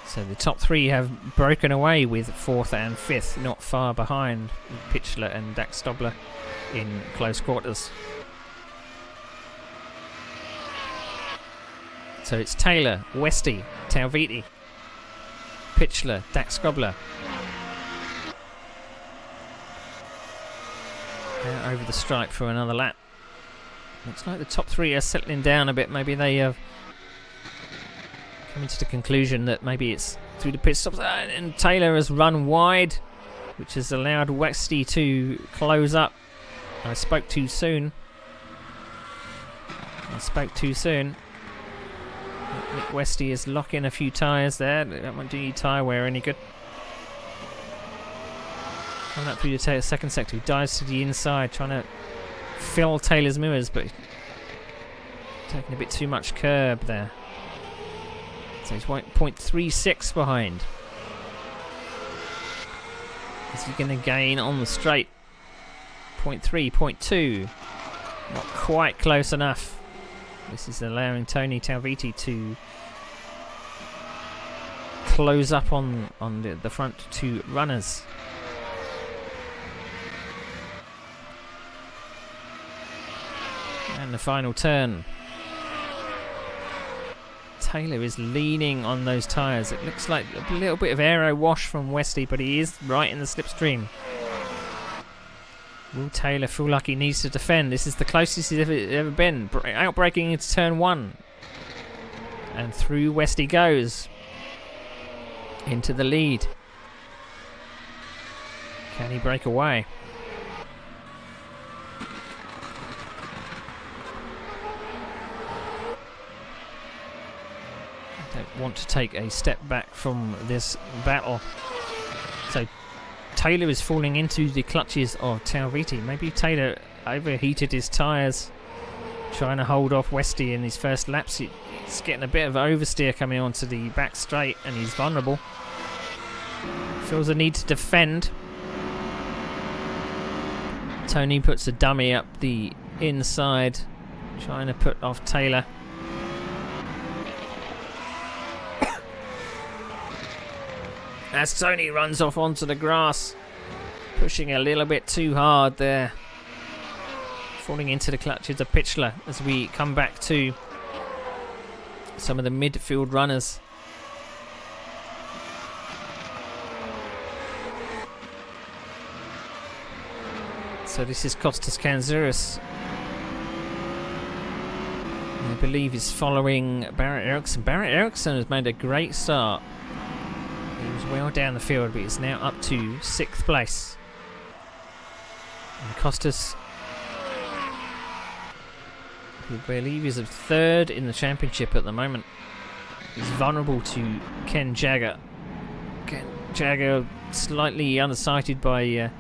So the top three have broken away with fourth and fifth, not far behind Pitchler and Dax Stobler in close quarters. So it's Taylor, Westy, Talviti, Pitchler, Dax Stobler. Now over the stripe for another lap. Looks like the top three are settling down a bit. Maybe they have coming to the conclusion that maybe it's through the pit stops, and Taylor has run wide, which has allowed Westy to close up. I spoke too soon. Nick Westy is locking a few tyres there. That won't do you tyre wear any good. Coming up through the second sector, he dives to the inside, trying to fill Taylor's mirrors, but taking a bit too much curb there. So he's 0.36 behind. Is he going to gain on the straight? 0.3, 0.2. Not quite close enough. This is allowing Tony Talviti to close up on the front two runners. And the final turn. Taylor is leaning on those tyres. It looks like a little bit of aero wash from Westy, but he is right in the slipstream. Will Taylor feel like he needs to defend? This is the closest he's ever been. Outbraking into turn one. And through Westy goes. Into the lead. Can he break away? Don't want to take a step back from this battle. So Taylor is falling into the clutches of Talviti. Maybe Taylor overheated his tyres, trying to hold off Westy in his first laps. He's getting a bit of oversteer coming onto the back straight, and he's vulnerable. Feels a need to defend. Tony puts a dummy up the inside, trying to put off Taylor. As Tony runs off onto the grass, pushing a little bit too hard there. Falling into the clutches of Pitchler as we come back to some of the midfield runners. So this is Costas Kanzuris. I believe he's following Barrett Ericsson. Barrett Ericsson has made a great start. He was well down the field, but he's now up to 6th place. And Costas, who I believe is 3rd in the championship at the moment, is vulnerable to Ken Jagger. Ken Jagger slightly undersighted by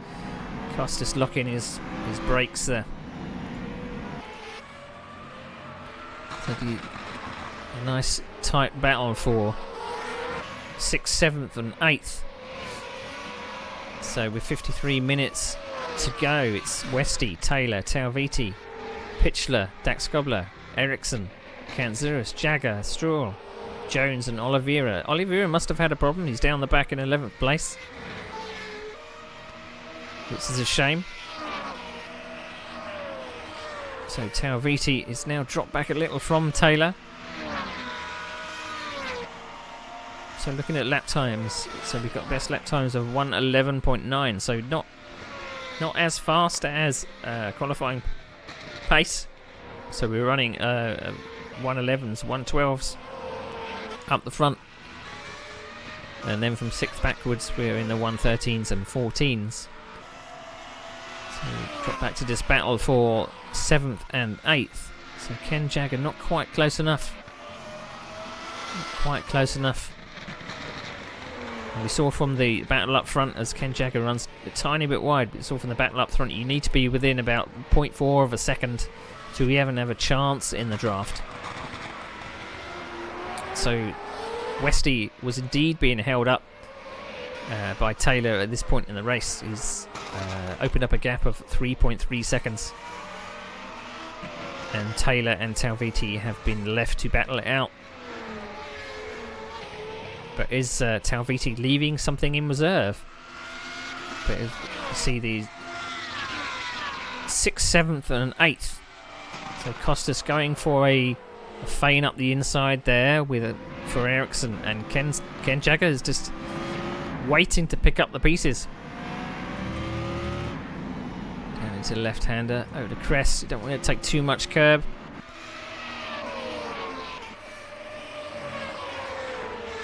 Costas locking his brakes there. So a nice tight battle for 6th, 7th and 8th. So with 53 minutes to go, it's Westy, Taylor, Talviti, Pitchler, Dax Gobler, Ericsson, Kanzuris, Jagger, Stroll, Jones and Oliveira. Oliveira must have had a problem. He's down the back in 11th place, which is a shame. So Talviti is now dropped back a little from Taylor. So looking at lap times, so we've got best lap times of 1:11.9. So not as fast as qualifying pace. So we're running 1:11s, 1:12s up the front, and then from 6th backwards we're in the 1:13s and 14s. So we drop back to this battle for 7th and 8th. So Ken Jagger not quite close enough. Not quite close enough. And we saw from the battle up front as Ken Jagger runs a tiny bit wide, but we saw from the battle up front you need to be within about 0.4 of a second to even have a chance in the draft. So Westy was indeed being held up by Taylor at this point in the race. He's opened up a gap of 3.3 seconds. And Taylor and Talviti have been left to battle it out. But is Talviti leaving something in reserve? But you see the 6th, 7th and 8th. So Costas going for a feign up the inside there for Ericsson, and Ken Jagger is just waiting to pick up the pieces. Down into left-hander, over the crest. You don't want to take too much curb.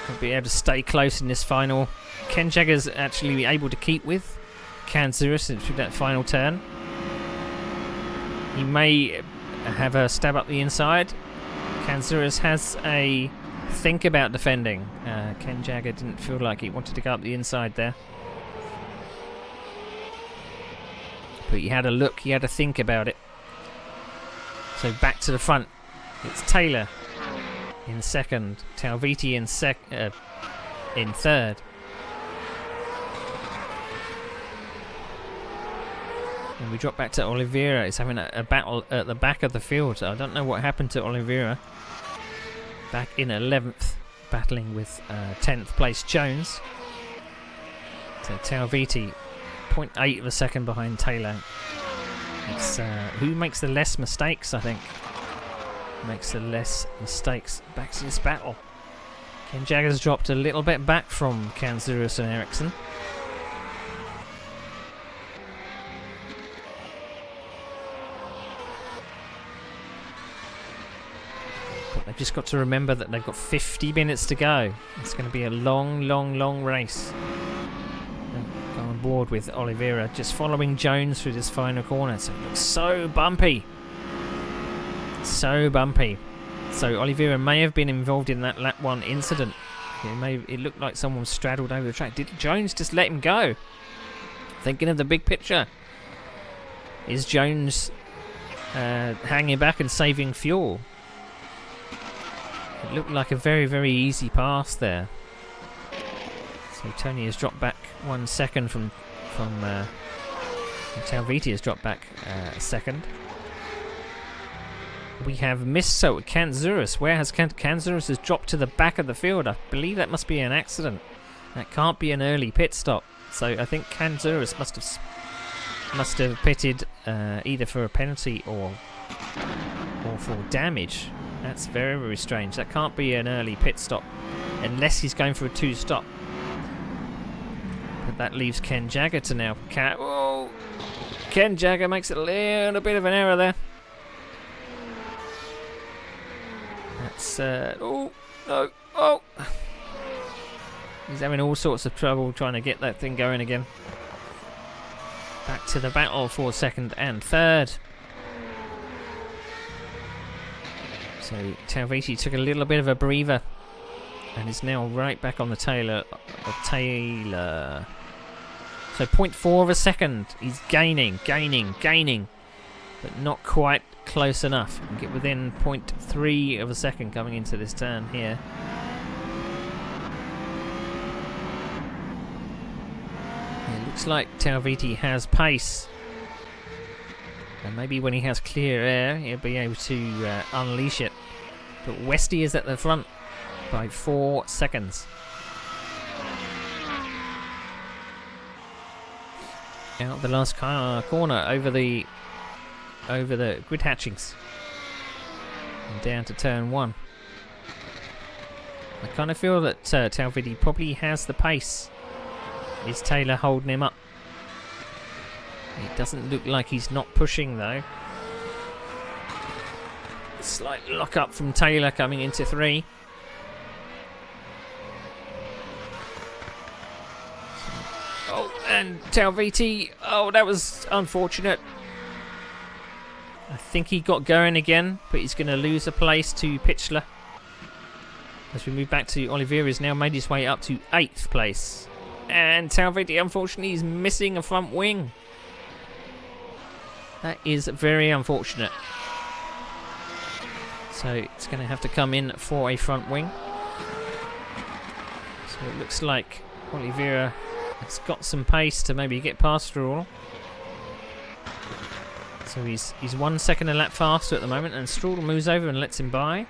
Could be able to stay close in this final. Ken Jagger's actually able to keep with Kanzuris through that final turn. He may have a stab up the inside. Kanzuris has a think about defending. Ken Jagger didn't feel like he wanted to go up the inside there. But he had a look, he had a think about it. So back to the front. It's Taylor in second, Talviti in third. And we drop back to Oliveira. He's having a battle at the back of the field. So I don't know what happened to Oliveira. Back in 11th, battling with 10th place Jones. So Talviti, 0.8 of a second behind Taylor. It's who makes the less mistakes, I think. Makes the less mistakes. Back to this battle. Ken Jagger's dropped a little bit back from Kanzuris and Ericsson. But they've just got to remember that they've got 50 minutes to go. It's going to be a long, long, long race. Go on board with Oliveira, just following Jones through this final corner. So it looks so bumpy. So bumpy. So Oliveira may have been involved in that lap 1 incident. It looked like someone straddled over the track. Did Jones just let him go? Thinking of the big picture. Is Jones hanging back and saving fuel? It looked like a very, very easy pass there. So Tony has dropped back 1 second from Talviti has dropped back a second. We have Misso Kanzouris. Where has Kanzouris has dropped to the back of the field? I believe that must be an accident. That can't be an early pit stop. So I think Kanzouris must have pitted either for a penalty or for damage. That's very, very strange. That can't be an early pit stop unless he's going for a 2-stop. But that leaves Ken Jagger to now. Ken Jagger makes a little bit of an error there. That's no. He's having all sorts of trouble trying to get that thing going again. Back to the battle for second and third. So Talviti took a little bit of a breather and is now right back on the tail of Taylor. So 0.4 of a second. He's gaining, but not quite close enough. Get within 0.3 of a second coming into this turn here. It looks like Talviti has pace. And maybe when he has clear air, he'll be able to unleash it. But Westy is at the front by 4 seconds. Out the last corner over the grid hatchings and down to turn 1. I kind of feel that Talviti probably has the pace. Is Taylor holding him up? It doesn't look like he's not pushing though. Slight lock up from Taylor coming into 3. And Talviti, that was unfortunate. I think he got going again, but he's going to lose a place to Pitchler. As we move back to Oliveira, has now made his way up to 8th place. And Talviti, unfortunately, is missing a front wing. That is very unfortunate. So it's going to have to come in for a front wing. So it looks like Oliveira has got some pace to maybe get past Stroll. So he's 1 second a lap faster at the moment, and Stroll moves over and lets him by.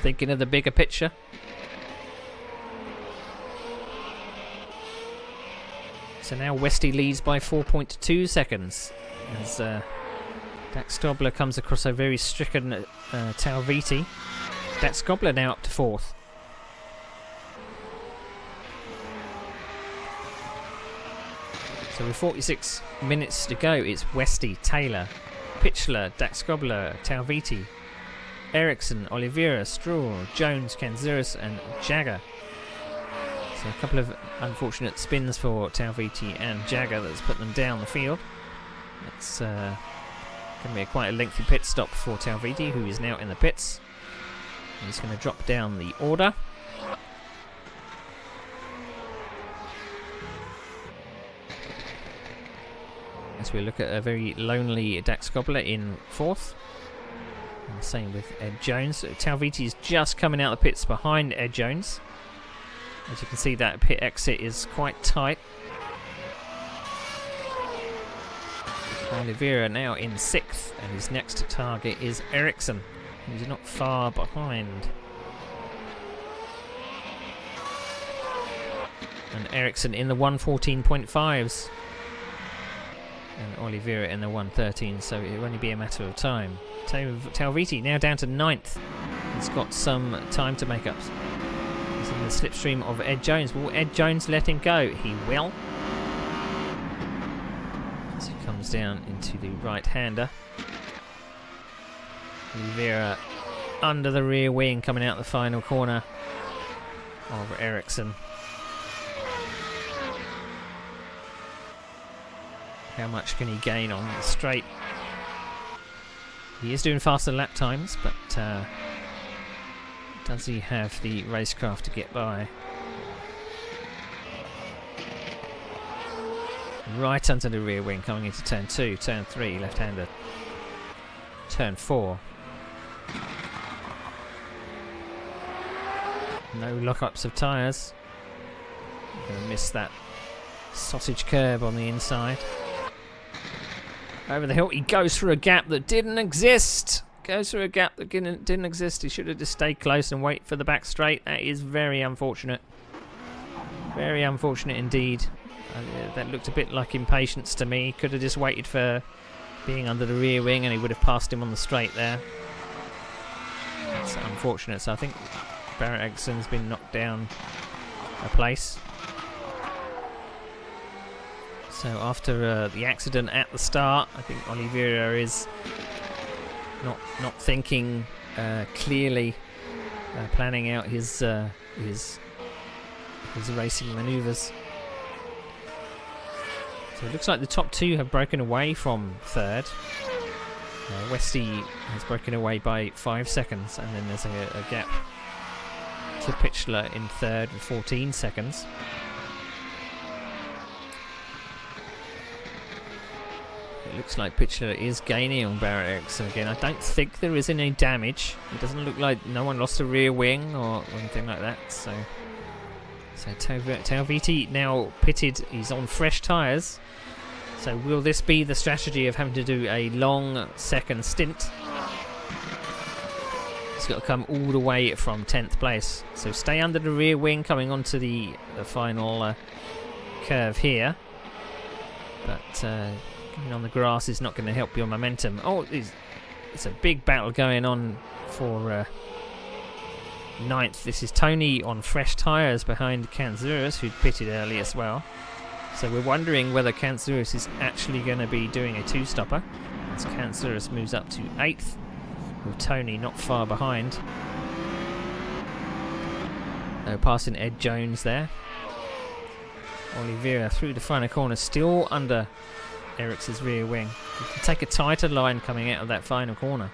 Thinking of the bigger picture. So now Westy leads by 4.2 seconds as Dax Stobler comes across a very stricken Talviti. Dax Stobler now up to 4th. So with 46 minutes to go, it's Westy, Taylor, Pitchler, Dax Stobler, Talviti, Ericsson, Oliveira, Stroll, Jones, Kanzouris and Jagger. So a couple of unfortunate spins for Talviti and Jagger that's put them down the field. It's going to be quite a lengthy pit stop for Talviti, who is now in the pits. He's going to drop down the order. As we look at a very lonely Dax Stobler in 4th. And same with Ed Jones. Talviti is just coming out of the pits behind Ed Jones. As you can see, that pit exit is quite tight. Oliveira now in 6th, and his next target is Ericsson, who's not far behind. And Ericsson in the 1:14.5s. And Oliveira in the 1:13, so it'll only be a matter of time. Talviti now down to 9th. He's got some time to make up. He's in the slipstream of Ed Jones. Will Ed Jones let him go? He will. As he comes down into the right-hander. Oliveira under the rear wing coming out the final corner of Ericsson. How much can he gain on the straight? He is doing faster lap times, but does he have the racecraft to get by? right under the rear wing coming into turn 2, turn 3, left-hander, turn 4. No lock-ups of tyres. Gonna miss that sausage curb on the inside. Over the hill, he goes through a gap that didn't exist. Goes through a gap that didn't exist. He should have just stayed close and wait for the back straight. That is very unfortunate. Very unfortunate indeed. That looked a bit like impatience to me. Could have just waited for being under the rear wing and he would have passed him on the straight there. That's unfortunate. So I think Barrett Ericson's been knocked down a place. So after the accident at the start, I think Oliveira is not thinking clearly, planning out his racing manoeuvres. So it looks like the top two have broken away from third. Westy has broken away by 5 seconds, and then there's a gap to Pitchler in third with 14 seconds. It looks like Pitchler is gaining on Barrett Ericsson again. I don't think there is any damage. It doesn't look like no one lost a rear wing or anything like that. So Talvitie now pitted. He's on fresh tyres. So will this be the strategy of having to do a long second stint? He's got to come all the way from 10th place. So stay under the rear wing coming onto the final curve here. But getting on the grass is not going to help your momentum. Oh, it's a big battle going on for 9th. This is Tony on fresh tyres behind Kantzouras, who'd pitted early as well. So we're wondering whether Kantzouras is actually going to be doing a two-stopper, as Kantzouras moves up to 8th, with Tony not far behind. Passing Ed Jones there. Oliveira through the final corner, still under Ericsson's rear wing. He can take a tighter line coming out of that final corner,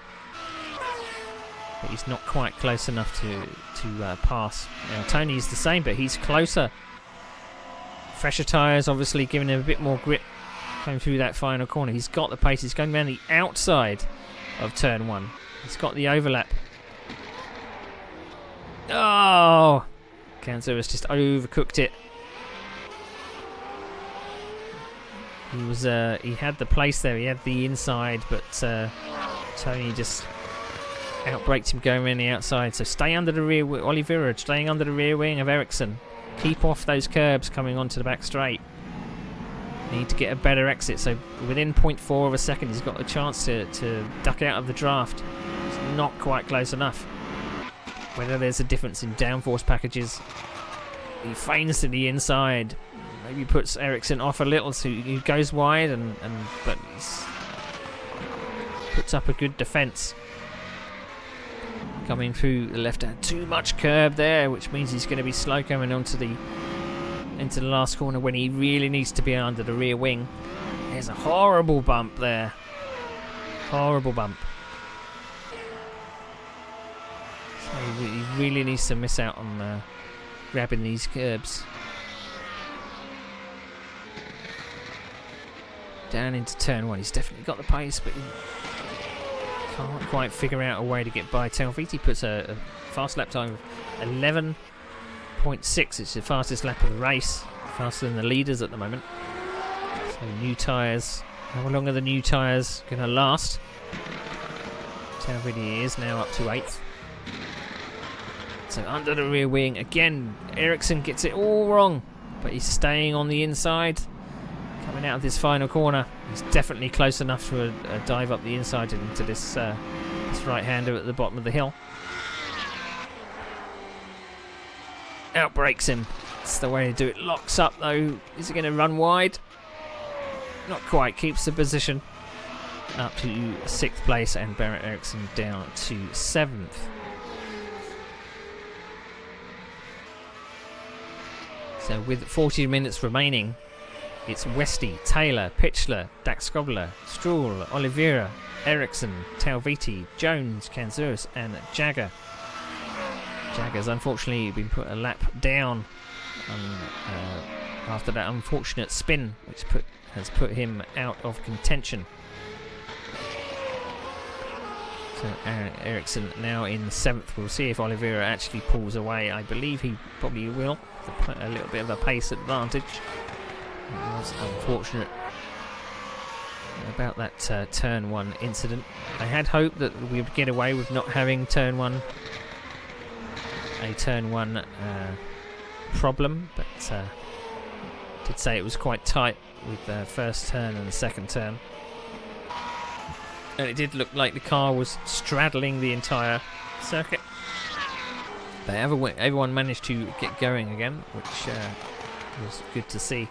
but he's not quite close enough to pass. Now Tony's the same, but he's closer. Fresher tyres obviously giving him a bit more grip coming through that final corner. He's got the pace. He's going around the outside of turn 1. He's got the overlap. Oh! Kantzouras just overcooked it. He had the place there. He had the inside, but Tony just outbraked him going around the outside. So stay under the rear. Oliveira staying under the rear wing of Ericsson. Keep off those curbs coming onto the back straight. Need to get a better exit. So within 0.4 of a second, he's got a chance to duck out of the draft. It's not quite close enough. Whether there's a difference in downforce packages. He feigns to the inside. Maybe puts Ericsson off a little, so he goes wide, but puts up a good defence. Coming through the left hand, too much curb there, which means he's going to be slow coming into the last corner when he really needs to be under the rear wing. There's a horrible bump there. Horrible bump. So he really needs to miss out on grabbing these curbs. Down into turn 1. He's definitely got the pace, but he can't quite figure out a way to get by. Talvitie puts a fast lap time of 11.6. It's the fastest lap of the race. Faster than the leaders at the moment. So new tyres. How long are the new tyres going to last? Talvitie is now up to 8th. So under the rear wing. Again, Ericsson gets it all wrong, but he's staying on the inside. Coming out of this final corner, he's definitely close enough to a dive up the inside into this right-hander at the bottom of the hill. Outbrakes him. That's the way to do it. Locks up though. Is he going to run wide? Not quite. Keeps the position. Up to 6th place, and Barrett Ericsson down to 7th. So with 40 minutes remaining, it's Westy, Taylor, Pitchler, Daxkobler, Stroll, Oliveira, Ericsson, Talvitie, Jones, Kantzouras, and Jagger. Jagger's unfortunately been put a lap down on after that unfortunate spin, which has put him out of contention. So Ericsson now in 7th. We'll see if Oliveira actually pulls away. I believe he probably will. A little bit of a pace advantage. It was unfortunate about that turn 1 incident. I had hoped that we would get away with not having a turn 1 problem, but did say it was quite tight with the first turn and the second turn. And it did look like the car was straddling the entire circuit. But everyone managed to get going again, which was good to see.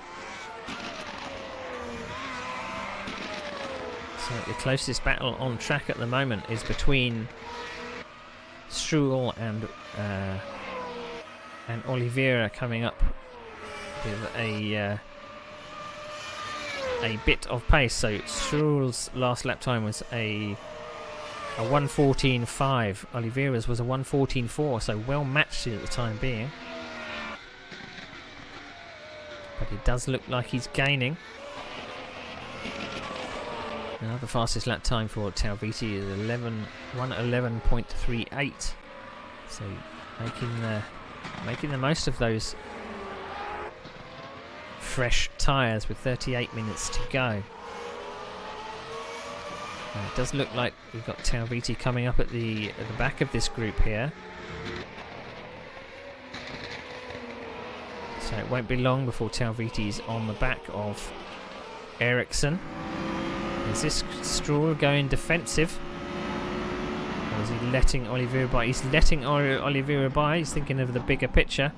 So the closest battle on track at the moment is between Stroll and Oliveira, coming up with a bit of pace. So Stroll's last lap time was a 1:14.5. Oliveira's was a 1:14.4, so well matched at the time being. But it does look like he's gaining. Now the fastest lap time for Talvitie is 1:11.38. So making the most of those fresh tyres with 38 minutes to go. It does look like we've got Talvitie coming up at the back of this group here. So it won't be long before Talvitie's on the back of Ericsson. Is this Stroll going defensive? Or is he letting Oliveira by? He's letting Oliveira by. He's thinking of the bigger picture.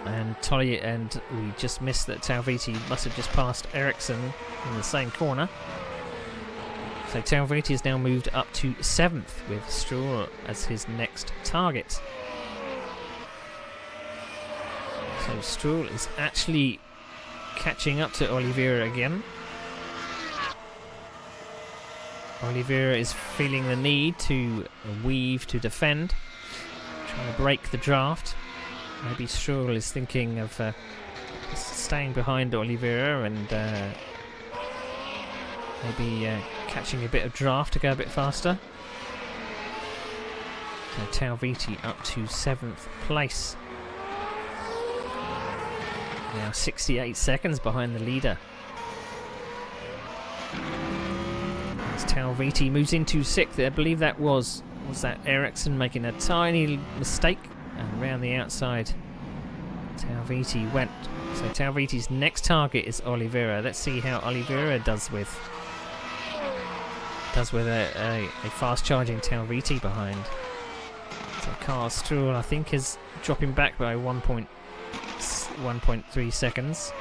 And we just missed that Talvitie must have just passed Ericsson in the same corner. So Talvitie has now moved up to 7th with Stroll as his next target. So Stroll is actually catching up to Oliveira again. Oliveira is feeling the need to weave to defend, trying to break the draft. Maybe Stroll is thinking of staying behind Oliveira and maybe catching a bit of draft to go a bit faster. So Talvitie up to 7th place. Now 68 seconds behind the leader. As Talvitie moves into 6th, I believe that was that Ericsson making a tiny mistake, and around the outside Talvitie went. So Talvitie's next target is Oliveira. Let's see how Oliveira does with a fast charging Talvitie behind. So Carl Stroll, I think, is dropping back by 1.3 seconds.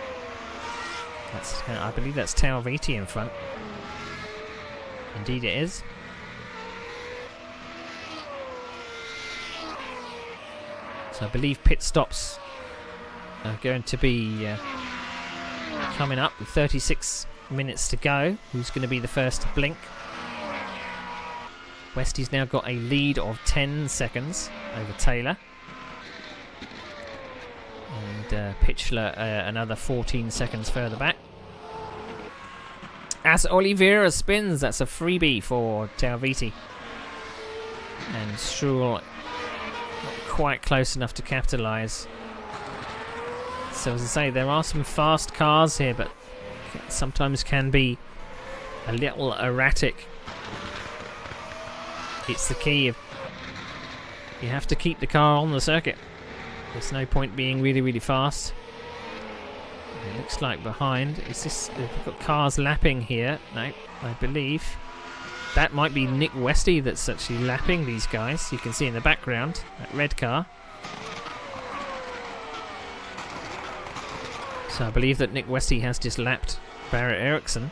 I believe that's Talvitie in front. Indeed it is. So I believe pit stops are going to be coming up with 36 minutes to go. Who's going to be the first to blink? Westy's now got a lead of 10 seconds over Taylor. And Pitchler another 14 seconds further back. As Oliveira spins, that's a freebie for Talvitie. And Stroll not quite close enough to capitalise. So as I say, there are some fast cars here, but sometimes can be a little erratic. It's the key of you have to keep the car on the circuit. There's no point being really, really fast. It looks like behind. Is this? We've got cars lapping here. No, I believe that might be Nick Westy that's actually lapping these guys. You can see in the background that red car. So I believe that Nick Westy has just lapped Barrett Ericsson.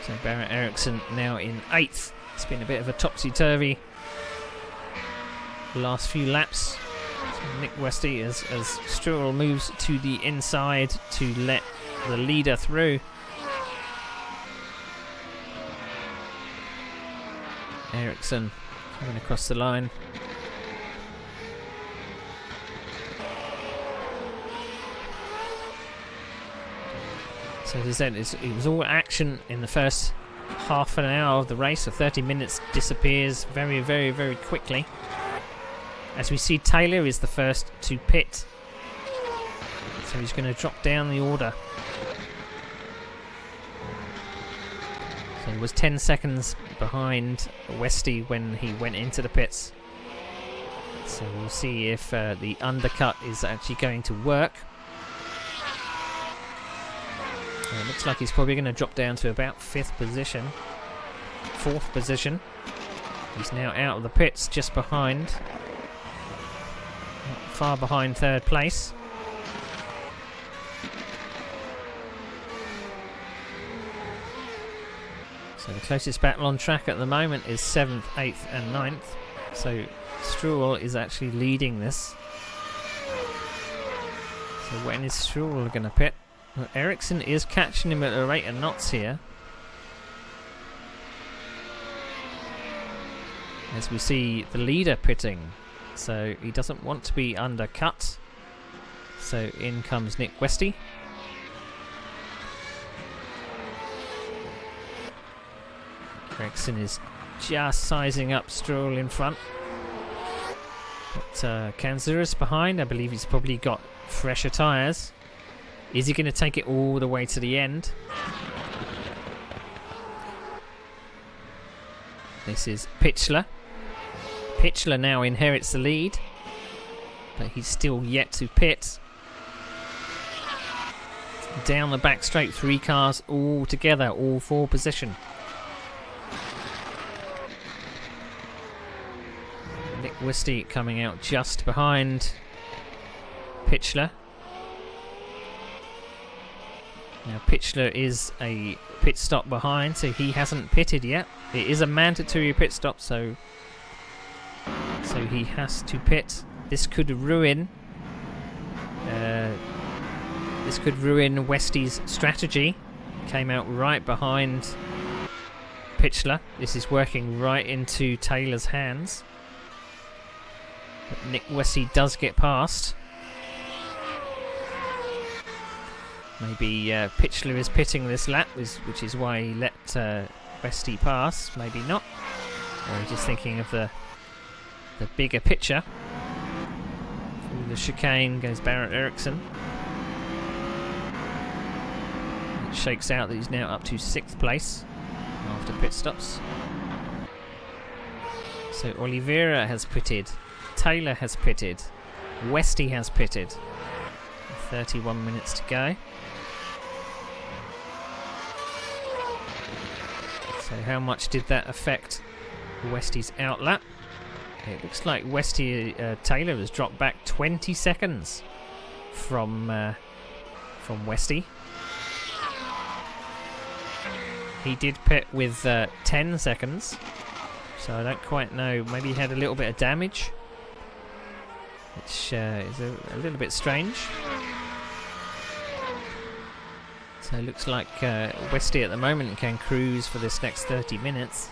So Barrett Ericsson now in 8th. It's been a bit of a topsy-turvy last few laps. So Nick Westy as Stroll moves to the inside to let the leader through. Ericsson coming across the line. So as I said, it was all action in the first half an hour of the race. So 30 minutes disappears very, very, very quickly. As we see, Taylor is the first to pit. So he's going to drop down the order. So he was 10 seconds behind Westy when he went into the pits. So we'll see if the undercut is actually going to work. It looks like he's probably going to drop down to about 4th position. He's now out of the pits, just behind. Not far behind 3rd place. So the closest battle on track at the moment is 7th, 8th and 9th. So Stroll is actually leading this. So when is Stroll going to pit? Well, Ericsson is catching him at a rate of knots here. As we see the leader pitting. So he doesn't want to be undercut. So in comes Nick Westy. Ericsson is just sizing up Stroll in front. But Kanzouras behind. I believe he's probably got fresher tyres. Is he going to take it all the way to the end? This is Pitchler. Pitchler now inherits the lead, but he's still yet to pit. Down the back straight, 3 cars all together, all 4 position. Nick Westy coming out just behind Pitchler. Now Pitchler is a pit stop behind, so he hasn't pitted yet. It is a mandatory pit stop, so he has to pit. This could ruin Westy's strategy. Came out right behind Pitchler. This is working right into Taylor's hands. But Nick Westy does get past. Maybe Pitchler is pitting this lap, which is why he let Westy pass. Maybe not. Or he's just thinking of the bigger picture. Through the chicane goes Barrett Ericsson. It shakes out that he's now up to 6th place after pit stops. So Oliveira has pitted. Taylor has pitted. Westy has pitted. 31 minutes to go. So how much did that affect Westy's outlap? It looks like Taylor has dropped back 20 seconds from Westy. He did pit with 10 seconds, so I don't quite know. Maybe he had a little bit of damage, which is a little bit strange. So it looks like Westy at the moment can cruise for this next 30 minutes.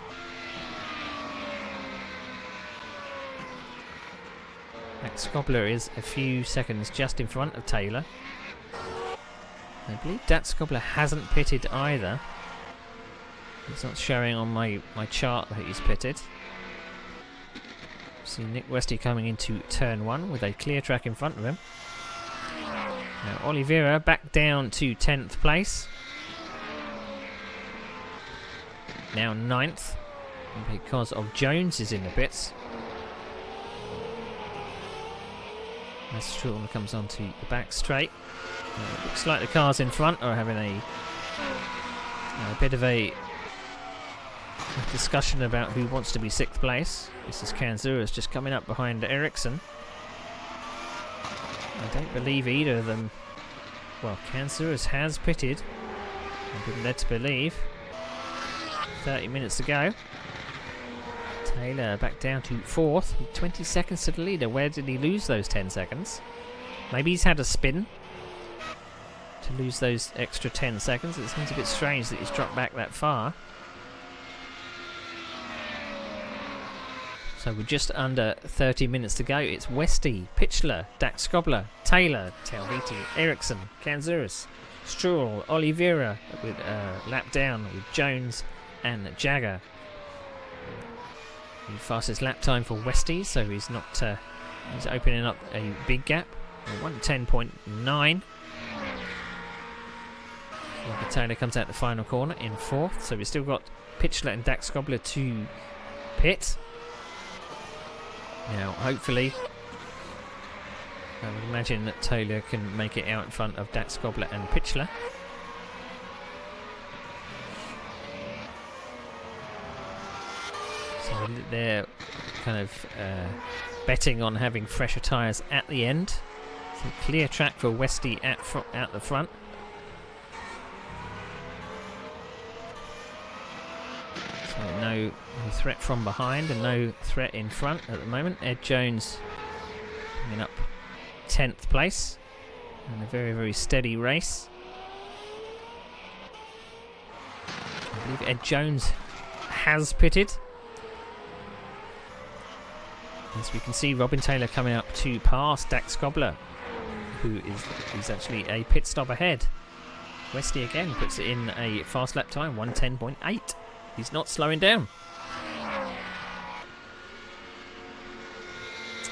Max Skobler is a few seconds just in front of Taylor. I believe Dat Skobler hasn't pitted either. It's not showing on my chart that he's pitted. See Nick Westy coming into turn 1 with a clear track in front of him. Now Oliveira back down to 10th place. Now 9th, because of Jones is in the pits. As Stroll comes onto the back straight. Looks like the cars in front are having a bit of a discussion about who wants to be 6th place. This is Kanzouras just coming up behind Ericsson. I don't believe either of them. Well, Kanzouras has pitted. I've been led to believe. 30 minutes to go. Taylor back down to 4th. 20 seconds to the leader. Where did he lose those 10 seconds? Maybe he's had a spin to lose those extra 10 seconds. It seems a bit strange that he's dropped back that far. So we're just under 30 minutes to go. It's Westy, Pitchler, Dax Skobler, Taylor, Talviti, Ericsson, Kanzuris, Stroll, Oliveira with lap down with Jones and Jagger. The fastest lap time for Westy, so he's not he's opening up a big gap. 1:10.9. Taylor comes out the final corner in 4th, so we've still got Pitchler and Dax Skobler to pit. Now, hopefully, I would imagine that Taylor can make it out in front of Dax Skobler and Pitchler. So they're kind of betting on having fresher tyres at the end. So clear track for Westy at the front. So no threat from behind and no threat in front at the moment. Ed Jones coming up 10th place in a very, very steady race. I believe Ed Jones has pitted. As we can see, Robin Taylor coming up to pass Dax Skobler, who is actually a pit stop ahead. Westy again puts it in a fast lap time, 1:10.8. He's not slowing down.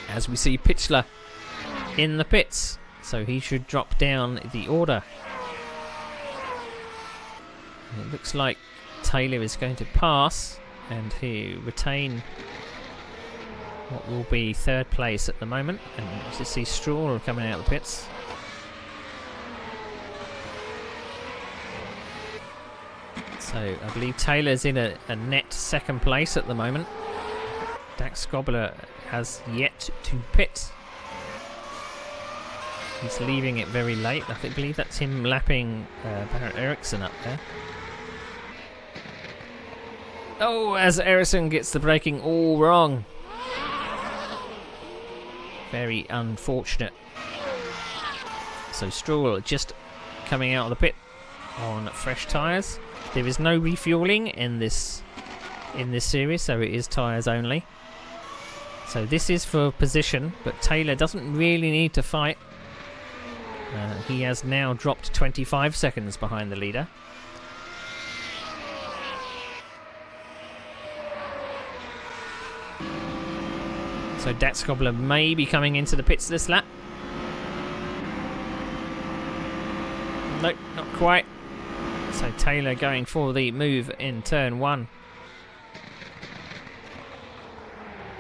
As we see Pitchler in the pits, so he should drop down the order. It looks like Taylor is going to pass and he retain what will be 3rd place at the moment, and you see Stroll coming out of the pits. So I believe Taylor's in a net 2nd place at the moment. Dax Skobler has yet to pit. He's leaving it very late. I believe that's him lapping Barrett Ericsson up there. Oh, as Ericsson gets the braking all wrong. Very unfortunate. So Stroll just coming out of the pit on fresh tyres. There is no refueling in this series, so it is tyres only. So this is for position, but Taylor doesn't really need to fight. He has now dropped 25 seconds behind the leader. So Dax Skobler may be coming into the pits this lap. Nope, not quite. So Taylor going for the move in turn 1.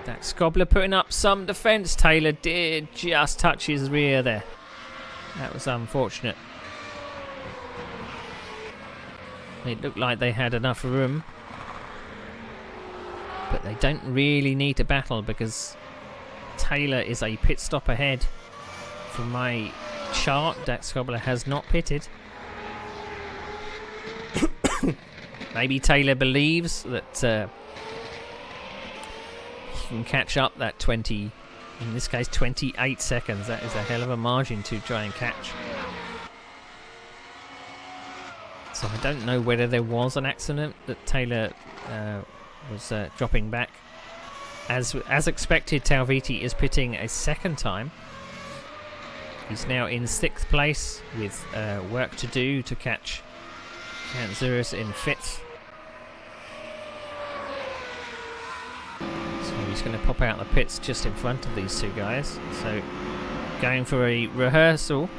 Dax Skobler putting up some defence. Taylor did just touch his rear there. That was unfortunate. It looked like they had enough room, but they don't really need to battle because Taylor is a pit stop ahead. From my chart, Dax Skobler has not pitted. Maybe Taylor believes that he can catch up that 20, in this case 28 seconds. That is a hell of a margin to try and catch. So I don't know whether there was an accident that Taylor was dropping back. As expected, Talviti is pitting a 2nd time. He's now in 6th place with work to do to catch Kanzuris in 5th. So he's going to pop out the pits just in front of these two guys. So going for a rehearsal.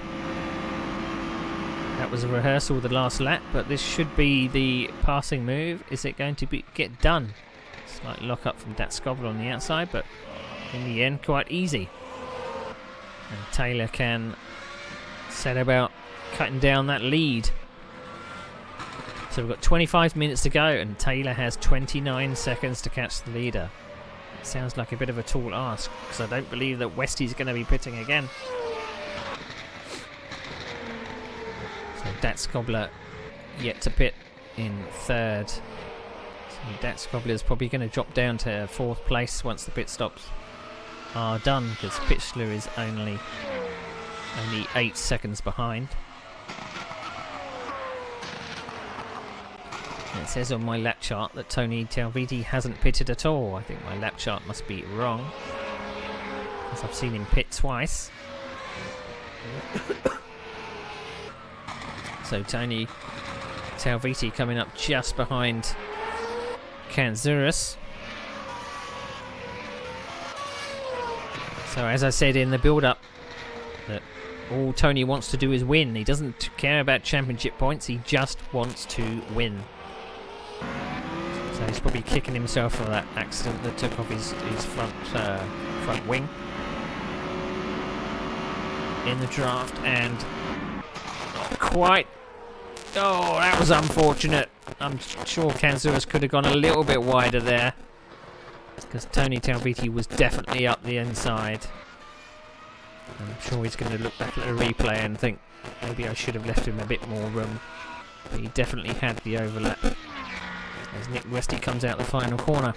That was a rehearsal the last lap, but this should be the passing move. Is it going to get done? Slight lock up from Dax Skobler on the outside, but in the end quite easy. And Taylor can set about cutting down that lead. So we've got 25 minutes to go and Taylor has 29 seconds to catch the leader. It sounds like a bit of a tall ask because I don't believe that Westy's going to be pitting again. So Dax Skobler yet to pit in 3rd. So Dax Skobler is probably going to drop down to 4th place once the pit stops are done because Pitchler is only 8 seconds behind. It says on my lap chart that Tony Talviti hasn't pitted at all. I think my lap chart must be wrong, because I've seen him pit twice. So Tony Talviti coming up just behind Kanzouras. So as I said in the build-up, that all Tony wants to do is win. He doesn't care about championship points, he just wants to win. So he's probably kicking himself for that accident that took off his front wing in the draft, and not quite. Oh, that was unfortunate. I'm sure Kanzouras could have gone a little bit wider there, because Tony Talviti was definitely up the inside. I'm sure he's going to look back at the replay and think maybe I should have left him a bit more room, but he definitely had the overlap as Nick Westy comes out the final corner.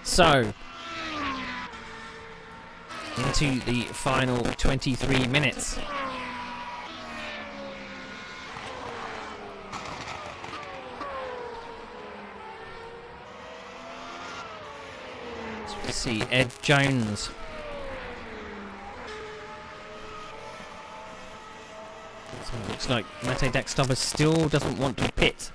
So, into the final 23 minutes. So we see Ed Jones. So it looks like Matej Daxdobler still doesn't want to pit.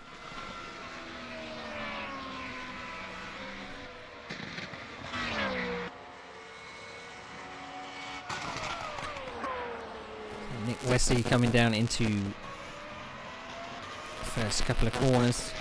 Nick Westy coming down into the first couple of corners.